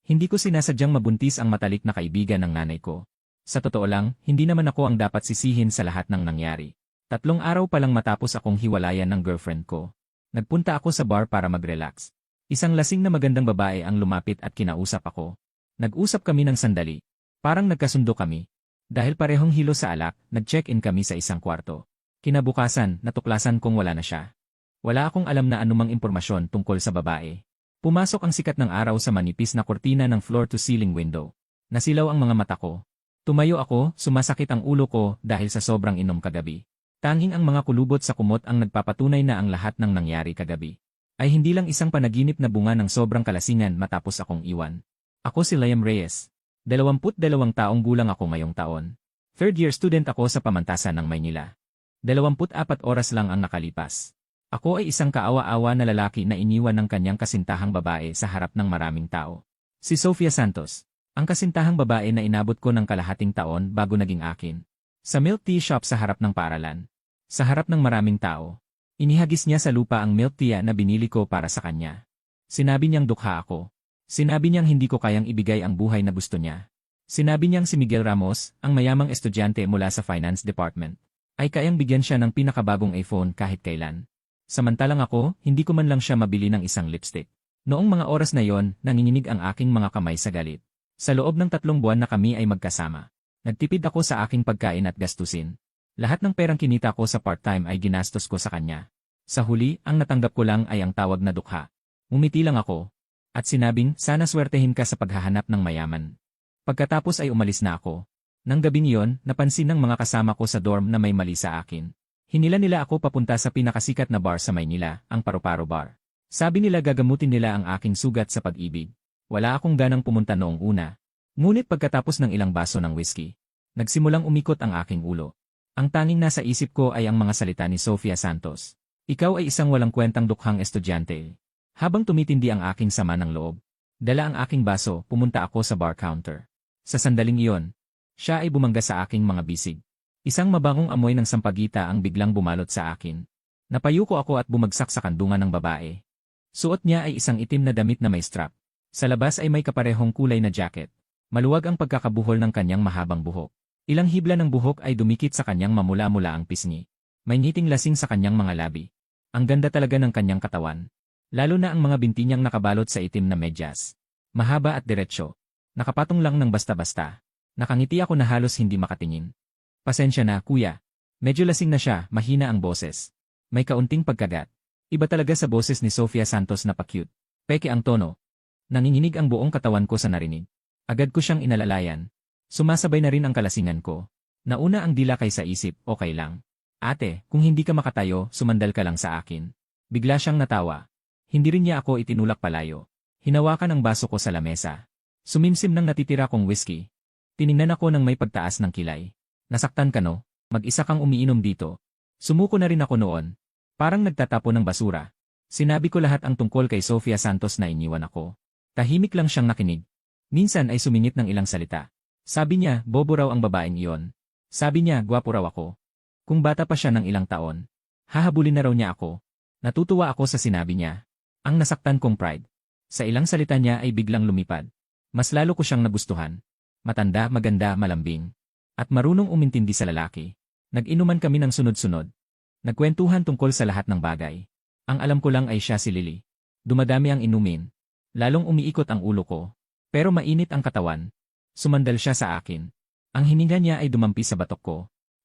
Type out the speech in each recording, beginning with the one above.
Hindi ko sinasadyang mabuntis ang matalik na kaibigan ng nanay ko. Sa totoo lang, hindi naman ako ang dapat sisihin sa lahat ng nangyari. 3 araw pa lang matapos akong hiwalayan ng girlfriend ko. Nagpunta ako sa bar para mag-relax. Isang lasing na magandang babae ang lumapit at kinausap ako. Nag-usap kami ng sandali. Parang nagkasundo kami. Dahil parehong hilo sa alak, nag-check-in kami sa isang kwarto. Kinabukasan, natuklasan kong wala na siya. Wala akong alam na anumang impormasyon tungkol sa babae. Pumasok ang sikat ng araw sa manipis na kurtina ng floor-to-ceiling window. Nasilaw ang mga mata ko. Tumayo ako, sumasakit ang ulo ko dahil sa sobrang inom kagabi. Tanging ang mga kulubot sa kumot ang nagpapatunay na ang lahat ng nangyari kagabi ay hindi lang isang panaginip na bunga ng sobrang kalasingan matapos akong iwan. Ako si Liam Reyes. 22 taong gulang ako ngayong taon. Third-year student ako sa pamantasan ng Maynila. 24 oras lang ang nakalipas. Ako ay isang kaawa-awa na lalaki na iniwan ng kanyang kasintahang babae sa harap ng maraming tao. Si Sofia Santos, ang kasintahang babae na inabot ko ng kalahating taon bago naging akin. Sa milk tea shop sa harap ng paaralan. Sa harap ng maraming tao. Inihagis niya sa lupa ang milk tea na binili ko para sa kanya. Sinabi niyang dukha ako. Sinabi niyang hindi ko kayang ibigay ang buhay na gusto niya. Sinabi niyang si Miguel Ramos, ang mayamang estudyante mula sa finance department, ay kayang bigyan siya ng pinakabagong iPhone kahit kailan. Samantalang ako, hindi ko man lang siya mabili ng isang lipstick. Noong mga oras na yon, nanginginig ang aking mga kamay sa galit. Sa loob ng 3 buwan na kami ay magkasama. Nagtipid ako sa aking pagkain at gastusin. Lahat ng perang kinita ko sa part-time ay ginastos ko sa kanya. Sa huli, ang natanggap ko lang ay ang tawag na dukha. Umiti lang ako. At sinabing, sana swertehin ka sa paghahanap ng mayaman. Pagkatapos ay umalis na ako. Nang gabing iyon, napansin ng mga kasama ko sa dorm na may mali sa akin. Hinila nila ako papunta sa pinakasikat na bar sa Maynila, ang Paru-Paro Bar. Sabi nila gagamutin nila ang aking sugat sa pag-ibig. Wala akong ganang pumunta noong una. Ngunit pagkatapos ng ilang baso ng whiskey, nagsimulang umikot ang aking ulo. Ang tanging nasa isip ko ay ang mga salita ni Sofia Santos. Ikaw ay isang walang kwentang dukhang estudyante. Habang tumitindi ang aking sama ng loob, dala ang aking baso, pumunta ako sa bar counter. Sa sandaling iyon, siya ay bumangga sa aking mga bisig. Isang mabangong amoy ng sampagita ang biglang bumalot sa akin. Napayuko ako at bumagsak sa kandungan ng babae. Suot niya ay isang itim na damit na may strap. Sa labas ay may kaparehong kulay na jacket. Maluwag ang pagkakabuhol ng kanyang mahabang buhok. Ilang hibla ng buhok ay dumikit sa kanyang mamula-mula ang pisngi. May ngiting lasing sa kanyang mga labi. Ang ganda talaga ng kanyang katawan. Lalo na ang mga binti niyang nakabalot sa itim na medyas. Mahaba at diretsyo. Nakapatong lang ng basta-basta. Nakangiti ako na halos hindi makatingin. Pasensya na, kuya. Medyo lasing na siya, mahina ang boses. May kaunting pagkagat. Iba talaga sa boses ni Sofia Santos na pa-cute. Peke ang tono. Nanginginig ang buong katawan ko sa narinig. Agad ko siyang inalalayan. Sumasabay na rin ang kalasingan ko. Nauna ang dila kaysa isip, okay lang. Ate, kung hindi ka makatayo, sumandal ka lang sa akin. Bigla siyang natawa. Hindi rin niya ako itinulak palayo. Hinawakan ang baso ko sa lamesa. Sumimsim ng natitira kong whiskey. Tiningnan ako ng may pagtaas ng kilay. Nasaktan ka no? Mag-isa kang umiinom dito. Sumuko na rin ako noon. Parang nagtatapo ng basura. Sinabi ko lahat ang tungkol kay Sofia Santos na iniwan ako. Tahimik lang siyang nakinig. Minsan ay sumingit ng ilang salita. Sabi niya, bobo raw ang babaeng iyon. Sabi niya, gwapo raw ako. Kung bata pa siya ng ilang taon, hahabulin na raw niya ako. Natutuwa ako sa sinabi niya. Ang nasaktan kong pride. Sa ilang salita niya ay biglang lumipad. Mas lalo ko siyang nagustuhan. Matanda, maganda, malambing. At marunong umintindi sa lalaki. Nag-inuman kami ng sunod-sunod. Nagkwentuhan tungkol sa lahat ng bagay. Ang alam ko lang ay siya si Lily. Dumadami ang inumin. Lalong umiikot ang ulo ko. Pero mainit ang katawan. Sumandal siya sa akin. Ang hininga niya ay dumampi sa batok ko.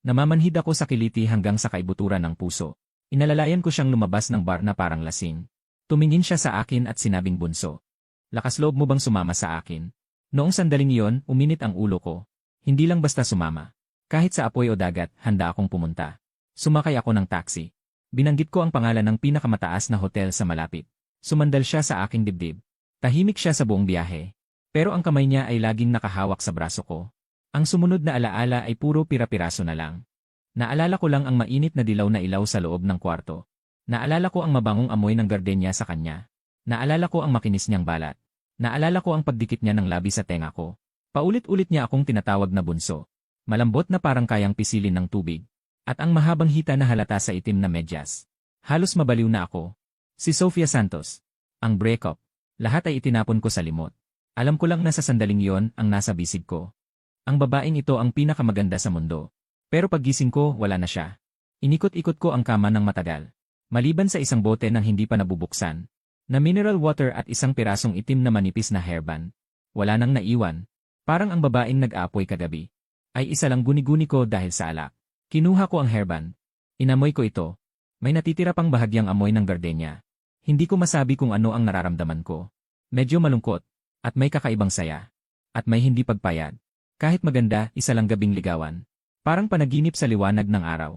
Namamanhid ako sa kiliti hanggang sa kaibuturan ng puso. Inalalayan ko siyang lumabas ng bar na parang lasing. Tumingin siya sa akin at sinabing bunso. Lakas loob mo bang sumama sa akin? Noong sandaling iyon, uminit ang ulo ko. Hindi lang basta sumama. Kahit sa apoy o dagat, handa akong pumunta. Sumakay ako ng taxi. Binanggit ko ang pangalan ng pinakamataas na hotel sa malapit. Sumandal siya sa aking dibdib. Tahimik siya sa buong biyahe. Pero ang kamay niya ay laging nakahawak sa braso ko. Ang sumunod na alaala ay puro pira-piraso na lang. Naalala ko lang ang mainit na dilaw na ilaw sa loob ng kwarto. Naalala ko ang mabangong amoy ng gardenya sa kanya. Naalala ko ang makinis niyang balat. Naalala ko ang pagdikit niya ng labi sa tenga ko. Paulit-ulit niya akong tinatawag na bunso. Malambot na parang kayang pisilin ng tubig. At ang mahabang hita na halata sa itim na medyas. Halos mabaliw na ako. Si Sofia Santos. Ang breakup. Lahat ay itinapon ko sa limot. Alam ko lang na sa sandaling yon ang nasa bisig ko. Ang babaeng ito ang pinakamaganda sa mundo. Pero paggising ko, wala na siya. Inikot-ikot ko ang kama ng matagal. Maliban sa isang bote ng hindi pa nabubuksan, na mineral water at isang pirasong itim na manipis na hairband. Wala nang naiwan. Parang ang babaeng nag-aapoy kagabi. Ay isa lang guni-guni ko dahil sa alak. Kinuha ko ang hairband. Inamoy ko ito. May natitira pang bahagyang amoy ng gardenia. Hindi ko masabi kung ano ang nararamdaman ko. Medyo malungkot. At may kakaibang saya. At may hindi pagpayad. Kahit maganda, isa lang gabing ligawan. Parang panaginip sa liwanag ng araw.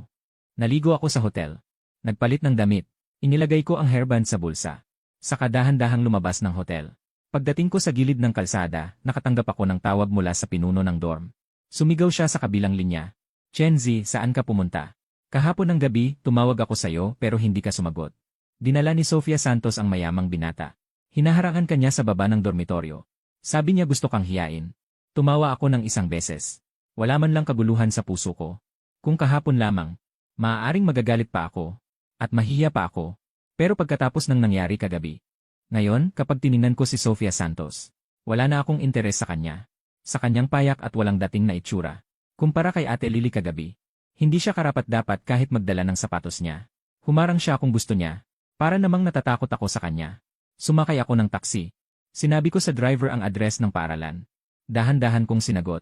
Naligo ako sa hotel. Nagpalit ng damit. Inilagay ko ang hairband sa bulsa. Saka dahan-dahang lumabas ng hotel. Pagdating ko sa gilid ng kalsada, nakatanggap ako ng tawag mula sa pinuno ng dorm. Sumigaw siya sa kabilang linya. Chenzi, saan ka pumunta? Kahapon ng gabi, tumawag ako sa'yo pero hindi ka sumagot. Dinala ni Sofia Santos ang mayamang binata. Hinaharangan kanya sa baba ng dormitoryo. Sabi niya gusto kang hiyain. Tumawa ako ng isang beses. Wala man lang kaguluhan sa puso ko. Kung kahapon lamang, maaaring magagalit pa ako. At mahihiya pa ako. Pero pagkatapos ng nangyari kagabi. Ngayon, kapag tiningnan ko si Sofia Santos, wala na akong interes sa kanya. Sa kanyang payak at walang dating na itsura. Kumpara kay Ate Lily kagabi. Hindi siya karapat-dapat kahit magdala ng sapatos niya. Humarang siya kung gusto niya. Para namang natatakot ako sa kanya. Sumakay ako ng taksi. Sinabi ko sa driver ang address ng paaralan. Dahan-dahan kong sinagot.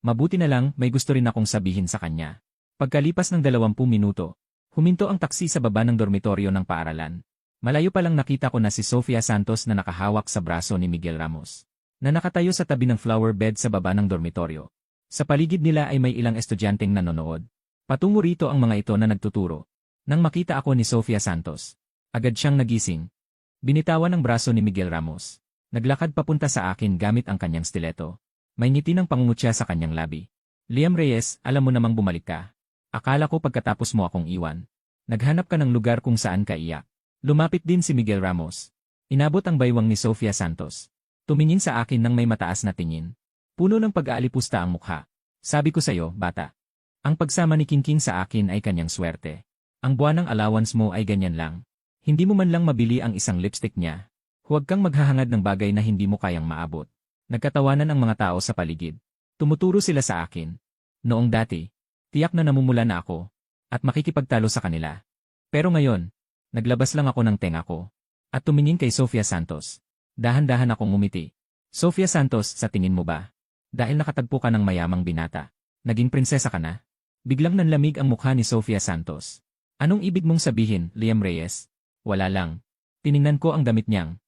Mabuti na lang may gusto rin akong sabihin sa kanya. Pagkalipas ng 20 minuto, huminto ang taksi sa baba ng dormitoryo ng paaralan. Malayo pa lang nakita ko na si Sofia Santos na nakahawak sa braso ni Miguel Ramos, na nakatayo sa tabi ng flower bed sa baba ng dormitoryo. Sa paligid nila ay may ilang estudyanteng nanonood. Patungo rito ang mga ito na nagtuturo. Nang makita ako ni Sofia Santos, agad siyang nagising. Binitawan ang braso ni Miguel Ramos. Naglakad papunta sa akin gamit ang kanyang stiletto. May ngiti ng pangungutya sa kanyang labi. Liam Reyes, alam mo namang bumalik ka. Akala ko pagkatapos mo akong iwan. Naghanap ka ng lugar kung saan ka iyak. Lumapit din si Miguel Ramos. Inabot ang baywang ni Sofia Santos. Tumingin sa akin nang may mataas na tingin. Puno ng pag-aalipusta ang mukha. Sabi ko sa'yo, bata. Ang pagsama ni Kingking sa akin ay kanyang swerte. Ang buwanang allowance mo ay ganyan lang. Hindi mo man lang mabili ang isang lipstick niya. Huwag kang maghahangad ng bagay na hindi mo kayang maabot. Nagkatawanan ang mga tao sa paligid. Tumuturo sila sa akin. Noong dati, tiyak na namumula na ako. At makikipagtalo sa kanila. Pero ngayon, naglabas lang ako ng tenga ko. At tumingin kay Sofia Santos. Dahan-dahan akong umiti. Sofia Santos, sa tingin mo ba? Dahil nakatagpo ka ng mayamang binata, naging prinsesa ka na? Biglang nanlamig ang mukha ni Sofia Santos. Anong ibig mong sabihin, Liam Reyes? Wala lang. Tiningnan ko ang damit niyang.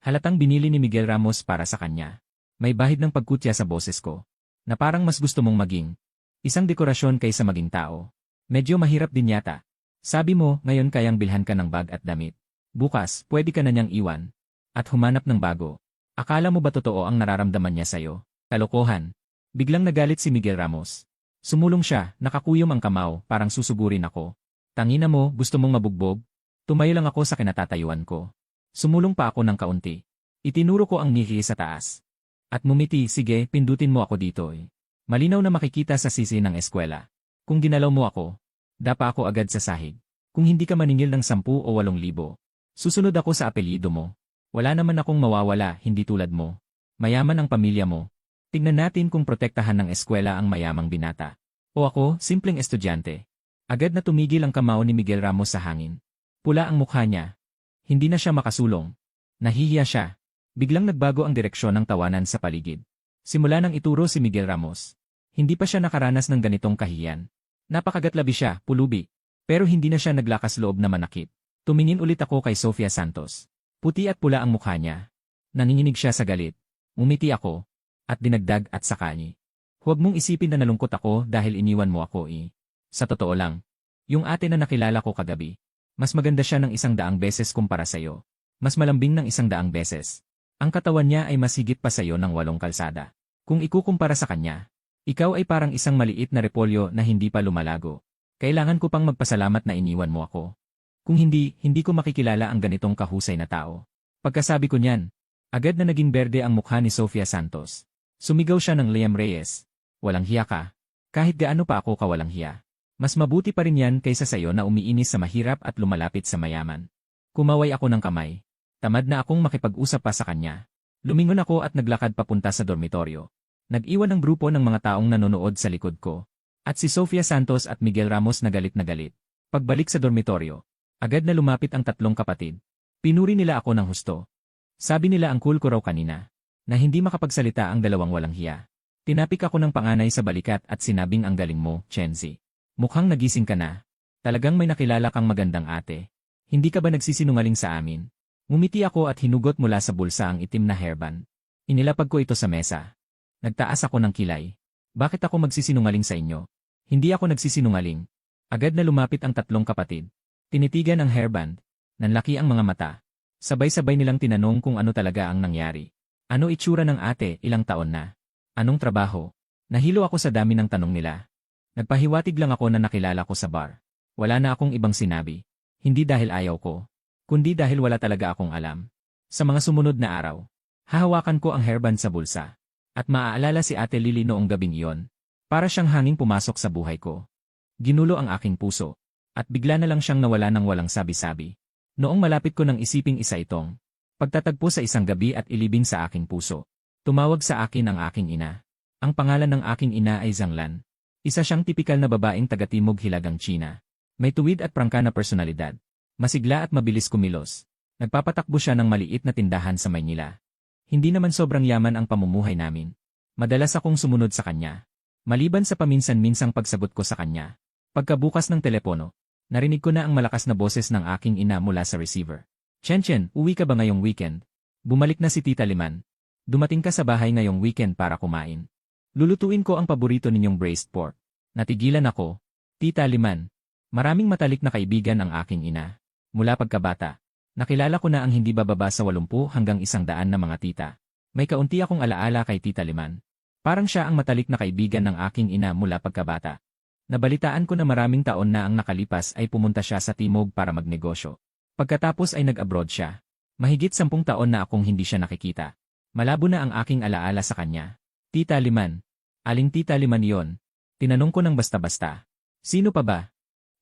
Halatang binili ni Miguel Ramos para sa kanya. May bahid ng pagkutya sa boses ko. Na parang mas gusto mong maging isang dekorasyon kaysa maging tao. Medyo mahirap din yata. Sabi mo, ngayon kayang bilhan ka ng bag at damit. Bukas, pwede ka na niyang iwan. At humanap ng bago. Akala mo ba totoo ang nararamdaman niya sa'yo? Kalokohan. Biglang nagalit si Miguel Ramos. Sumulong siya, nakakuyom ang kamao, parang susugurin ako. Tangina mo, gusto mong mabugbog? Tumayo lang ako sa kinatatayuan ko. Sumulong pa ako ng kaunti. Itinuro ko ang niki sa taas. At mumiti, sige, pindutin mo ako dito. Malinaw na makikita sa sisi ng eskwela. Kung ginalaw mo ako, dapa ako agad sa sahig. Kung hindi ka maningil ng 10 o 8,000, susunod ako sa apelyido mo. Wala naman akong mawawala, hindi tulad mo. Mayaman ang pamilya mo. Tignan natin kung protektahan ng eskwela ang mayamang binata. O ako, simpleng estudyante. Agad na tumigil ang kamao ni Miguel Ramos sa hangin. Pula ang mukha niya. Hindi na siya makasulong. Nahihiya siya. Biglang nagbago ang direksyon ng tawanan sa paligid. Simula nang ituro si Miguel Ramos. Hindi pa siya nakaranas ng ganitong kahiyan. Napakagatlabi siya, pulubi. Pero hindi na siya naglakas loob na manakit. Tumingin ulit ako kay Sofia Santos. Puti at pula ang mukha niya. Nanginginig siya sa galit. Umiti ako. At dinagdag at sakani. Huwag mong isipin na nalungkot ako dahil iniwan mo ako Sa totoo lang. Yung ate na nakilala ko kagabi. Mas maganda siya ng 100 beses kumpara sa'yo. Mas malambing ng 100 beses. Ang katawan niya ay mas higit pa sa'yo ng 8 kalsada. Kung ikukumpara sa kanya, ikaw ay parang isang maliit na repolyo na hindi pa lumalago. Kailangan ko pang magpasalamat na iniwan mo ako. Kung hindi, hindi ko makikilala ang ganitong kahusay na tao. Pagkasabi ko niyan, agad na naging berde ang mukha ni Sofia Santos. Sumigaw siya ng Liam Reyes. Walang hiya ka. Kahit gaano pa ako kawalang hiya. Mas mabuti pa rin yan kaysa sa'yo na umiinis sa mahirap at lumalapit sa mayaman. Kumaway ako ng kamay. Tamad na akong makipag-usap pa sa kanya. Lumingon ako at naglakad papunta sa dormitoryo. Nag-iwan ng grupo ng mga taong nanonood sa likod ko. At si Sofia Santos at Miguel Ramos na galit na galit. Pagbalik sa dormitoryo, agad na lumapit ang tatlong kapatid. Pinuri nila ako ng husto. Sabi nila ang cool ko raw kanina, na hindi makapagsalita ang dalawang walang hiya. Tinapik ako ng panganay sa balikat at sinabing ang galing mo, Chenzi. Mukhang nagising ka na. Talagang may nakilala kang magandang ate. Hindi ka ba nagsisinungaling sa amin? Ngumiti ako at hinugot mula sa bulsa ang itim na hairband. Inilapag ko ito sa mesa. Nagtaas ako ng kilay. Bakit ako magsisinungaling sa inyo? Hindi ako nagsisinungaling. Agad na lumapit ang tatlong kapatid. Tinitigan ang hairband. Nanlaki ang mga mata. Sabay-sabay nilang tinanong kung ano talaga ang nangyari. Ano itsura ng ate, ilang taon na? Anong trabaho? Nahilo ako sa dami ng tanong nila. Nagpahiwatig lang ako na nakilala ko sa bar. Wala na akong ibang sinabi. Hindi dahil ayaw ko, kundi dahil wala talaga akong alam. Sa mga sumunod na araw, hahawakan ko ang hairband sa bulsa. At maaalala si Ate Lily noong gabing iyon. Para siyang hanging pumasok sa buhay ko. Ginulo ang aking puso. At bigla na lang siyang nawala ng walang sabi-sabi. Noong malapit ko nang isiping isa itong pagtatagpo sa isang gabi at ilibing sa aking puso. Tumawag sa akin ang aking ina. Ang pangalan ng aking ina ay Zhang Lan. Isa siyang tipikal na babaeng taga-timog hilagang China. May tuwid at prangka na personalidad. Masigla at mabilis kumilos. Nagpapatakbo siya ng maliit na tindahan sa Maynila. Hindi naman sobrang yaman ang pamumuhay namin. Madalas akong sumunod sa kanya. Maliban sa paminsan-minsang pagsagot ko sa kanya. Pagkabukas ng telepono, narinig ko na ang malakas na boses ng aking ina mula sa receiver. Chen, uwi ka ba ngayong weekend? Bumalik na si Tita Liman. Dumating ka sa bahay ngayong weekend para kumain. Lulutuin ko ang paborito ninyong braised pork. Natigilan ako. Tita Liman. Maraming matalik na kaibigan ang aking ina. Mula pagkabata, nakilala ko na ang hindi bababa sa 80 hanggang 100 na mga tita. May kaunti akong alaala kay Tita Liman. Parang siya ang matalik na kaibigan ng aking ina mula pagkabata. Nabalitaan ko na maraming taon na ang nakalipas ay pumunta siya sa Timog para magnegosyo. Pagkatapos ay nag-abroad siya. Mahigit 10 taon na akong hindi siya nakikita. Malabo na ang aking alaala sa kanya. Tita Liman. Aling Tita Liman yon? Tinanong ko ng basta-basta. Sino pa ba?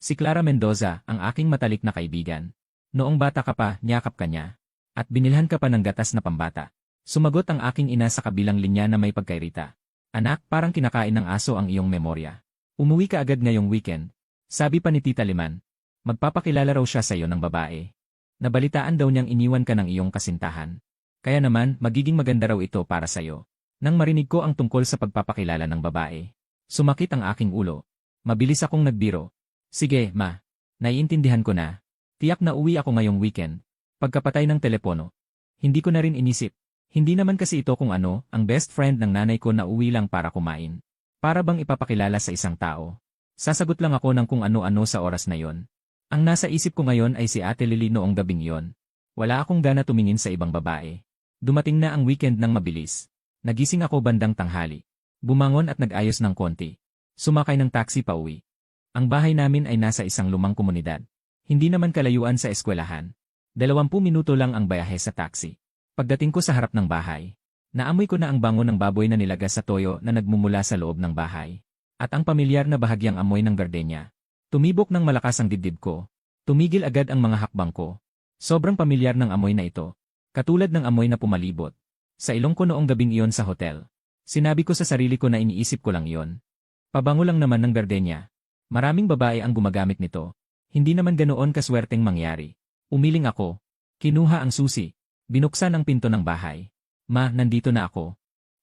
Si Clara Mendoza, ang aking matalik na kaibigan. Noong bata ka pa, niyakap ka niya. At binilhan ka pa ng gatas na pambata. Sumagot ang aking ina sa kabilang linya na may pagkairita. Anak, parang kinakain ng aso ang iyong memorya. Umuwi ka agad ngayong weekend. Sabi pa ni Tita Liman. Magpapakilala raw siya sa iyo ng babae. Nabalitaan daw niyang iniwan ka ng iyong kasintahan. Kaya naman, magiging maganda raw ito para sa iyo. Nang marinig ko ang tungkol sa pagpapakilala ng babae, sumakit ang aking ulo. Mabilis akong nagbiro. Sige, ma. Naiintindihan ko na. Tiyak na uwi ako ngayong weekend. Pagkapatay ng telepono. Hindi ko na rin inisip. Hindi naman kasi ito kung ano, ang best friend ng nanay ko na uwi lang para kumain. Para bang ipapakilala sa isang tao. Sasagot lang ako ng kung ano-ano sa oras na yon. Ang nasa isip ko ngayon ay si Ate Lily noong gabing yon. Wala akong gana tumingin sa ibang babae. Dumating na ang weekend ng mabilis. Nagising ako bandang tanghali. Bumangon at nag-ayos ng konti. Sumakay ng taxi pa uwi. Ang bahay namin ay nasa isang lumang komunidad. Hindi naman kalayuan sa eskwelahan. 20 minuto lang ang bayahe sa taxi. Pagdating ko sa harap ng bahay, naamoy ko na ang bango ng baboy na nilagas sa toyo na nagmumula sa loob ng bahay. At ang pamilyar na bahagyang amoy ng gardenya. Tumibok ng malakas ang dibdib ko. Tumigil agad ang mga hakbang ko. Sobrang pamilyar ng amoy na ito. Katulad ng amoy na pumalibot. Sa ilong ko noong gabing iyon sa hotel. Sinabi ko sa sarili ko na iniisip ko lang iyon. Pabango lang naman ng gardenya. Maraming babae ang gumagamit nito. Hindi naman ganoon kaswerteng mangyari. Umiling ako. Kinuha ang susi. Binuksan ang pinto ng bahay. Ma, nandito na ako.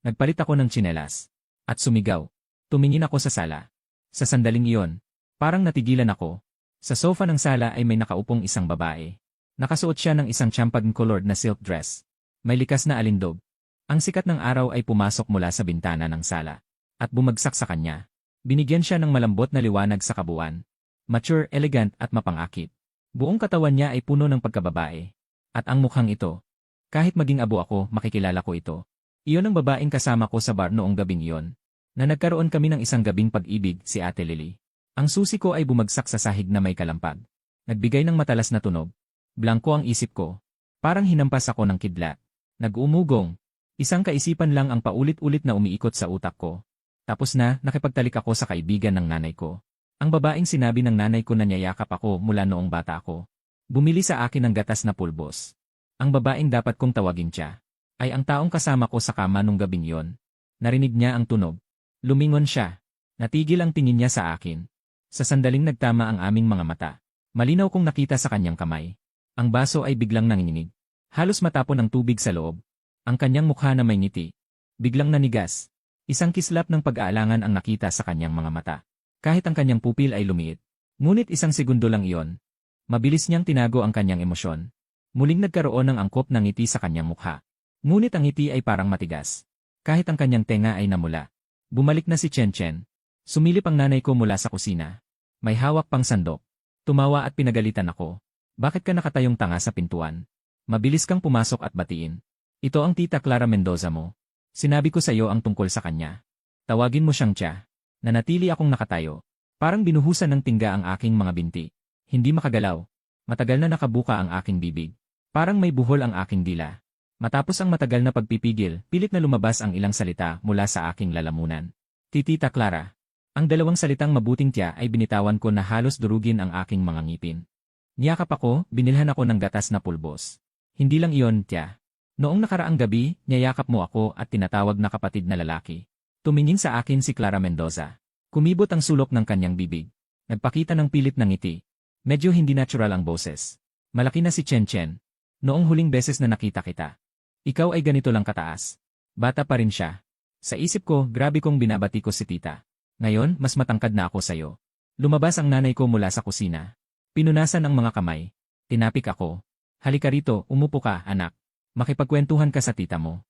Nagpalit ako ng tsinelas. At sumigaw. Tumingin ako sa sala. Sa sandaling iyon, parang natigilan ako. Sa sofa ng sala ay may nakaupong isang babae. Nakasuot siya ng isang champagne-colored na silk dress. May likas na alindog. Ang sikat ng araw ay pumasok mula sa bintana ng sala. At bumagsak sa kanya. Binigyan siya ng malambot na liwanag sa kabuuan. Mature, elegant at mapangakit. Buong katawan niya ay puno ng pagkababae. At ang mukhang ito. Kahit maging abo ako, makikilala ko ito. Iyon ang babaeng kasama ko sa bar noong gabing iyon. Na nagkaroon kami ng isang gabing pag-ibig, si Ate Lily. Ang susi ko ay bumagsak sa sahig na may kalampag. Nagbigay ng matalas na tunog. Blanko ang isip ko. Parang hinampas ako ng kidlat. Nag-umugong. Isang kaisipan lang ang paulit-ulit na umiikot sa utak ko. Tapos na, nakipagtalik ako sa kaibigan ng nanay ko. Ang babaeng sinabi ng nanay ko na niyayakap ako mula noong bata ako. Bumili sa akin ng gatas na pulbos. Ang babaeng dapat kong tawagin siya. ay ang taong kasama ko sa kama nung gabing yon. Narinig niya ang tunog. Lumingon siya. Natigil ang tingin niya sa akin. Sa sandaling nagtama ang aming mga mata. Malinaw kong nakita sa kanyang kamay. Ang baso ay biglang nanginginig. Halos matapon ang tubig sa loob. Ang kanyang mukha na may ngiti. Biglang nanigas. Isang kislap ng pag-aalangan ang nakita sa kanyang mga mata. Kahit ang kanyang pupil ay lumiit. Ngunit isang segundo lang iyon. Mabilis niyang tinago ang kanyang emosyon. Muling nagkaroon ng angkop ng ngiti sa kanyang mukha. Ngunit ang ngiti ay parang matigas. Kahit ang kanyang tenga ay namula. Bumalik na si Chen Chen. Sumilip ang nanay ko mula sa kusina. May hawak pang sandok. Tumawa at pinagalitan ako. Bakit ka nakatayong tanga sa pintuan? Mabilis kang pumasok at batiin. Ito ang tita Clara Mendoza mo. Sinabi ko sa iyo ang tungkol sa kanya. Tawagin mo siyang Tia. Nanatili akong nakatayo. Parang binuhusan ng tingga ang aking mga binti. Hindi makagalaw. Matagal na nakabuka ang aking bibig. Parang may buhol ang aking dila. Matapos ang matagal na pagpipigil, pilit na lumabas ang ilang salita mula sa aking lalamunan. Tita Clara. Ang dalawang salitang mabuting tiya ay binitawan ko na halos durugin ang aking mga ngipin. Niyakap ako, binilhan ako ng gatas na pulbos. Hindi lang iyon, tiya. Noong nakaraang gabi, niyayakap mo ako at tinatawag na kapatid na lalaki. Tumingin sa akin si Clara Mendoza. Kumibot ang sulok ng kanyang bibig. Nagpakita ng pilit na ngiti. Medyo hindi natural ang boses. Malaki na si Chen Chen. Noong huling beses na nakita kita. Ikaw ay ganito lang kataas. Bata pa rin siya. Sa isip ko, grabe kong binabati ko si tita. Ngayon, mas matangkad na ako sayo. Lumabas ang nanay ko mula sa kusina. Pinunasan ang mga kamay. Tinapik ako. Halika rito, umupo ka, anak. Makipagkwentuhan ka sa tita mo.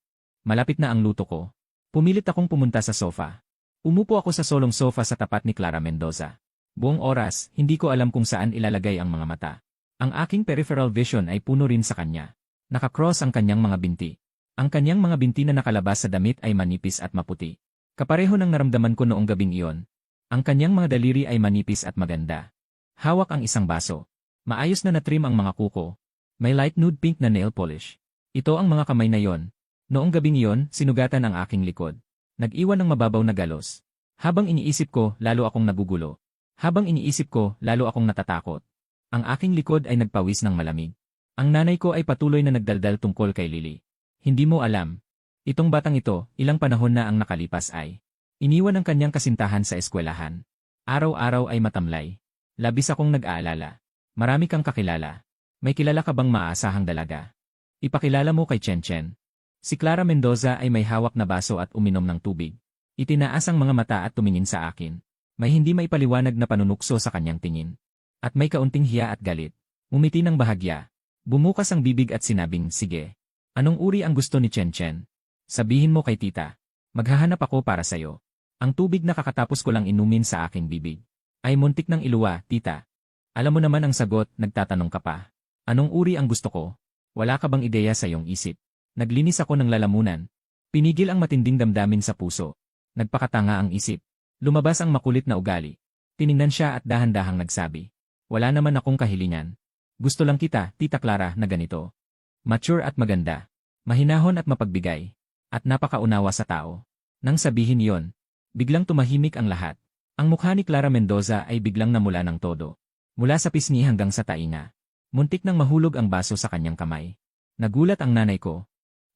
Malapit na ang luto ko. Pumilit akong pumunta sa sofa. Umupo ako sa solong sofa sa tapat ni Clara Mendoza. Buong oras, hindi ko alam kung saan ilalagay ang mga mata. Ang aking peripheral vision ay puno rin sa kanya. Nakakross ang kanyang mga binti. Ang kanyang mga binti na nakalabas sa damit ay manipis at maputi. Kapareho ng naramdaman ko noong gabing iyon. Ang kanyang mga daliri ay manipis at maganda. Hawak ang isang baso. Maayos na natrim ang mga kuko. May light nude pink na nail polish. Ito ang mga kamay na yon. Noong gabing iyon, sinugatan ang aking likod. Nag-iwan ng mababaw na galos. Habang iniisip ko, lalo akong nagugulo. Habang iniisip ko, lalo akong natatakot. Ang aking likod ay nagpawis ng malamig. Ang nanay ko ay patuloy na nagdaldal tungkol kay Lily. Hindi mo alam. Itong batang ito, ilang panahon na ang nakalipas ay. Iniwan ang kanyang kasintahan sa eskwelahan. Araw-araw ay matamlay. Labis akong nag-aalala. Marami kang kakilala. May kilala ka bang maaasahang dalaga? Ipakilala mo kay Chen Chen. Si Clara Mendoza ay may hawak na baso at uminom ng tubig. Itinaas ang mga mata at tumingin sa akin. May hindi maipaliwanag na panunukso sa kanyang tingin. At may kaunting hiya at galit. Umiti ng bahagya. Bumukas ang bibig at sinabing, sige. Anong uri ang gusto ni Chen Chen? Sabihin mo kay tita. Maghahanap ako para sayo. Ang tubig na kakatapos ko lang inumin sa aking bibig. Ay muntik ng iluwa, tita. Alam mo naman ang sagot, nagtatanong ka pa. Anong uri ang gusto ko? Wala ka bang ideya sa iyong isip? Naglinis ako ng lalamunan. Pinigil ang matinding damdamin sa puso. Nagpakatanga ang isip. Lumabas ang makulit na ugali. Tiningnan siya at dahan-dahang nagsabi. Wala naman akong kahilingan. Gusto lang kita, Tita Clara, na ganito. Mature at maganda. Mahinahon at mapagbigay. At napakaunawa sa tao. Nang sabihin yon, biglang tumahimik ang lahat. Ang mukha ni Clara Mendoza ay biglang namula ng todo. Mula sa pisngi hanggang sa tainga. Muntik nang mahulog ang baso sa kanyang kamay. Nagulat ang nanay ko.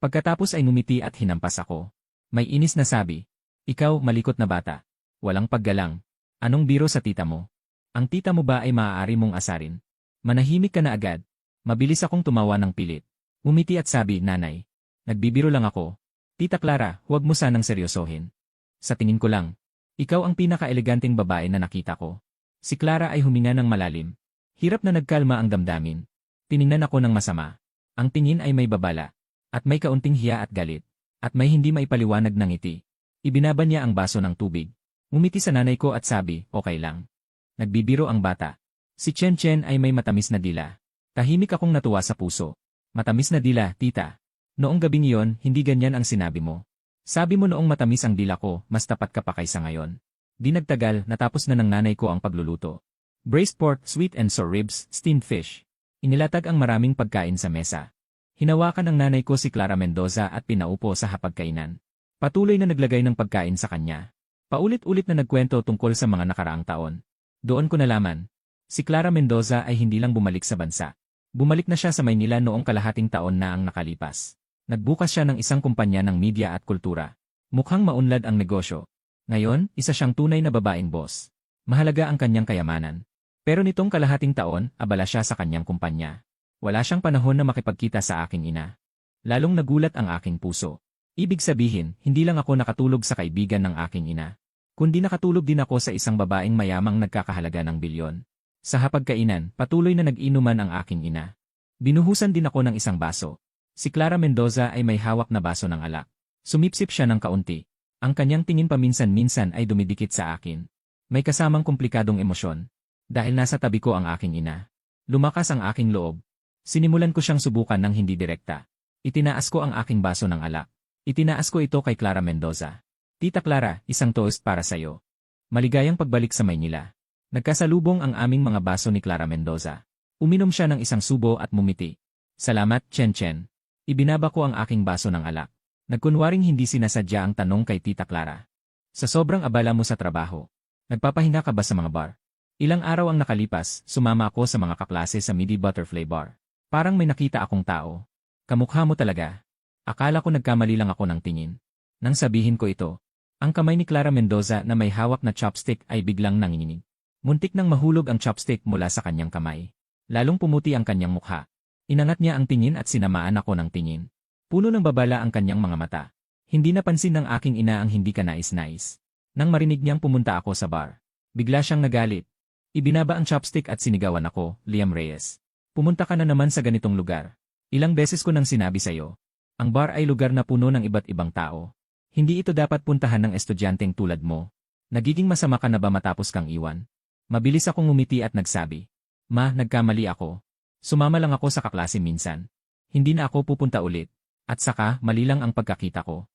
Pagkatapos ay numiti at hinampas ako. May inis na sabi. Ikaw, malikot na bata. Walang paggalang. Anong biro sa tita mo? Ang tita mo ba ay maaari mong asarin? Manahimik ka na agad. Mabilis akong tumawa ng pilit. Umiti at sabi, nanay. Nagbibiro lang ako. Tita Clara, huwag mo sanang seryosohin. Sa tingin ko lang, ikaw ang pinaka-eleganteng babae na nakita ko. Si Clara ay huminga ng malalim. Hirap na nagkalma ang damdamin. Tiningnan ako ng masama. Ang tingin ay may babala. At may kaunting hiya at galit. At may hindi maipaliwanag ng ngiti. Ibinaba niya ang baso ng tubig. Umiti sa nanay ko at sabi, okay lang. Nagbibiro ang bata. Si Chen Chen ay may matamis na dila. Tahimik akong natuwa sa puso. Matamis na dila, tita. Noong gabing iyon, hindi ganyan ang sinabi mo. Sabi mo noong matamis ang dila ko, mas tapat ka pa kaysa ngayon. Di nagtagal, natapos na ng nanay ko ang pagluluto. Braised pork, sweet and sour ribs, steamed fish. Inilatag ang maraming pagkain sa mesa. Hinawakan ng nanay ko si Clara Mendoza at pinaupo sa hapagkainan. Patuloy na naglagay ng pagkain sa kanya. Paulit-ulit na nagkwento tungkol sa mga nakaraang taon. Doon ko nalaman. Si Clara Mendoza ay hindi lang bumalik sa bansa. Bumalik na siya sa Maynila noong kalahating taon na ang nakalipas. Nagbukas siya ng isang kumpanya ng media at kultura. Mukhang maunlad ang negosyo. Ngayon, isa siyang tunay na babaeng boss. Mahalaga ang kanyang kayamanan. Pero nitong kalahating taon, abala siya sa kanyang kumpanya. Wala siyang panahon na makipagkita sa aking ina. Lalong nagulat ang aking puso. Ibig sabihin, hindi lang ako nakatulog sa kaibigan ng aking ina, kundi nakatulog din ako sa isang babaeng mayamang nagkakahalaga ng bilyon. Sa hapagkainan, patuloy na nag-inuman ang aking ina. Binuhusan din ako ng isang baso. Si Clara Mendoza ay may hawak na baso ng alak. Sumipsip siya ng kaunti. Ang kanyang tingin paminsan-minsan ay dumidikit sa akin. May kasamang komplikadong emosyon. Dahil nasa tabi ko ang aking ina. Lumakas ang aking loob. Sinimulan ko siyang subukan ng hindi direkta. Itinaas ko ang aking baso ng alak. Itinaas ko ito kay Clara Mendoza. Tita Clara, isang toast para sayo. Maligayang pagbalik sa Maynila. Nagkasalubong ang aming mga baso ni Clara Mendoza. Uminom siya ng isang subo at mumiti. Salamat, Chen Chen. Ibinaba ko ang aking baso ng alak. Nagkunwaring hindi sinasadya ang tanong kay Tita Clara. Sa sobrang abala mo sa trabaho, nagpapahinga ka ba sa mga bar? Ilang araw ang nakalipas, sumama ako sa mga kaklase sa Midi Butterfly Bar. Parang may nakita akong tao. Kamukha mo talaga. Akala ko nagkamali lang ako ng tingin. Nang sabihin ko ito, ang kamay ni Clara Mendoza na may hawak na chopstick ay biglang nanginginig. Muntik nang mahulog ang chopstick mula sa kanyang kamay. Lalong pumuti ang kanyang mukha. Inangat niya ang tingin at sinamaan ako ng tingin. Puno ng babala ang kanyang mga mata. Hindi napansin ng aking ina ang hindi ka nais-nais. Nang marinig niyang pumunta ako sa bar, bigla siyang nagalit. Ibinaba ang chopstick at sinigawan ako, Liam Reyes. Pumunta ka na naman sa ganitong lugar. Ilang beses ko nang sinabi sa'yo. Ang bar ay lugar na puno ng iba't ibang tao. Hindi ito dapat puntahan ng estudyanteng tulad mo. Nagiging masama ka na ba matapos kang iwan? Mabilis akong ngumiti at nagsabi. Ma, nagkamali ako. Sumama lang ako sa kaklase minsan. Hindi na ako pupunta ulit. At saka, mali lang ang pagkakita ko.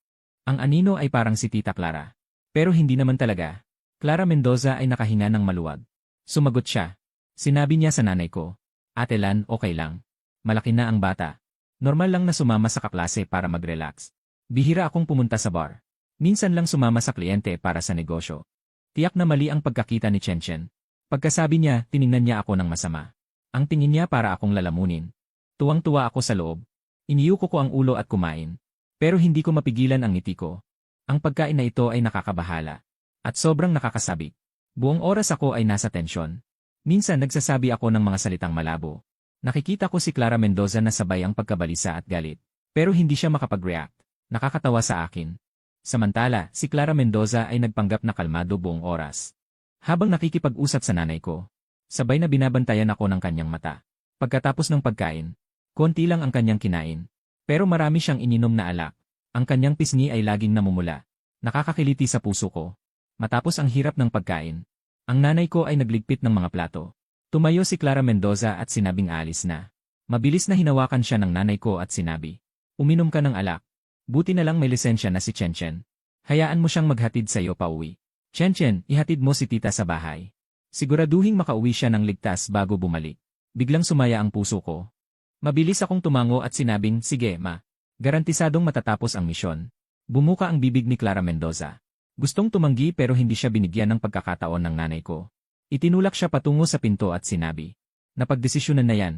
Ang anino ay parang si Tita Clara. Pero hindi naman talaga. Clara Mendoza ay nakahinga ng maluwag. Sumagot siya. Sinabi niya sa nanay ko. Ate Lan, okay lang. Malaki na ang bata. Normal lang na sumama sa kaklase para mag-relax. Bihira akong pumunta sa bar. Minsan lang sumama sa kliyente para sa negosyo. Tiyak na mali ang pagkakita ni Chen Chen. Pagkasabi niya, tiningnan niya ako ng masama. Ang tingin niya para akong lalamunin. Tuwang-tuwa ako sa loob. Iniyuko ko ang ulo at kumain. Pero hindi ko mapigilan ang ngiti ko. Ang pagkain na ito ay nakakabahala. At sobrang nakakasabik. Buong oras ako ay nasa tensyon. Minsan nagsasabi ako ng mga salitang malabo. Nakikita ko si Clara Mendoza na sabay ang pagkabalisa at galit. Pero hindi siya makapag-react. Nakakatawa sa akin. Samantala, si Clara Mendoza ay nagpanggap na kalmado buong oras. Habang nakikipag-usap sa nanay ko, sabay na binabantayan ako ng kanyang mata. Pagkatapos ng pagkain, konti lang ang kanyang kinain. Pero marami siyang ininom na alak. Ang kanyang pisngi ay laging namumula. Nakakakiliti sa puso ko. Matapos ang hirap ng pagkain, ang nanay ko ay nagligpit ng mga plato. Tumayo si Clara Mendoza at sinabing aalis na. Mabilis na hinawakan siya ng nanay ko at sinabi, uminom ka ng alak. Buti na lang may lisensya na si Chen Chen. Hayaan mo siyang maghatid sa iyo pauwi. Chen Chen, ihatid mo si tita sa bahay. Siguraduhing makauwi siya ng ligtas bago bumalik. Biglang sumaya ang puso ko. Mabilis akong tumango at sinabing, sige ma. Garantisadong matatapos ang misyon. Bumuka ang bibig ni Clara Mendoza. Gustong tumanggi pero hindi siya binigyan ng pagkakataon ng nanay ko. Itinulak siya patungo sa pinto at sinabi, napagdesisyonan na yan.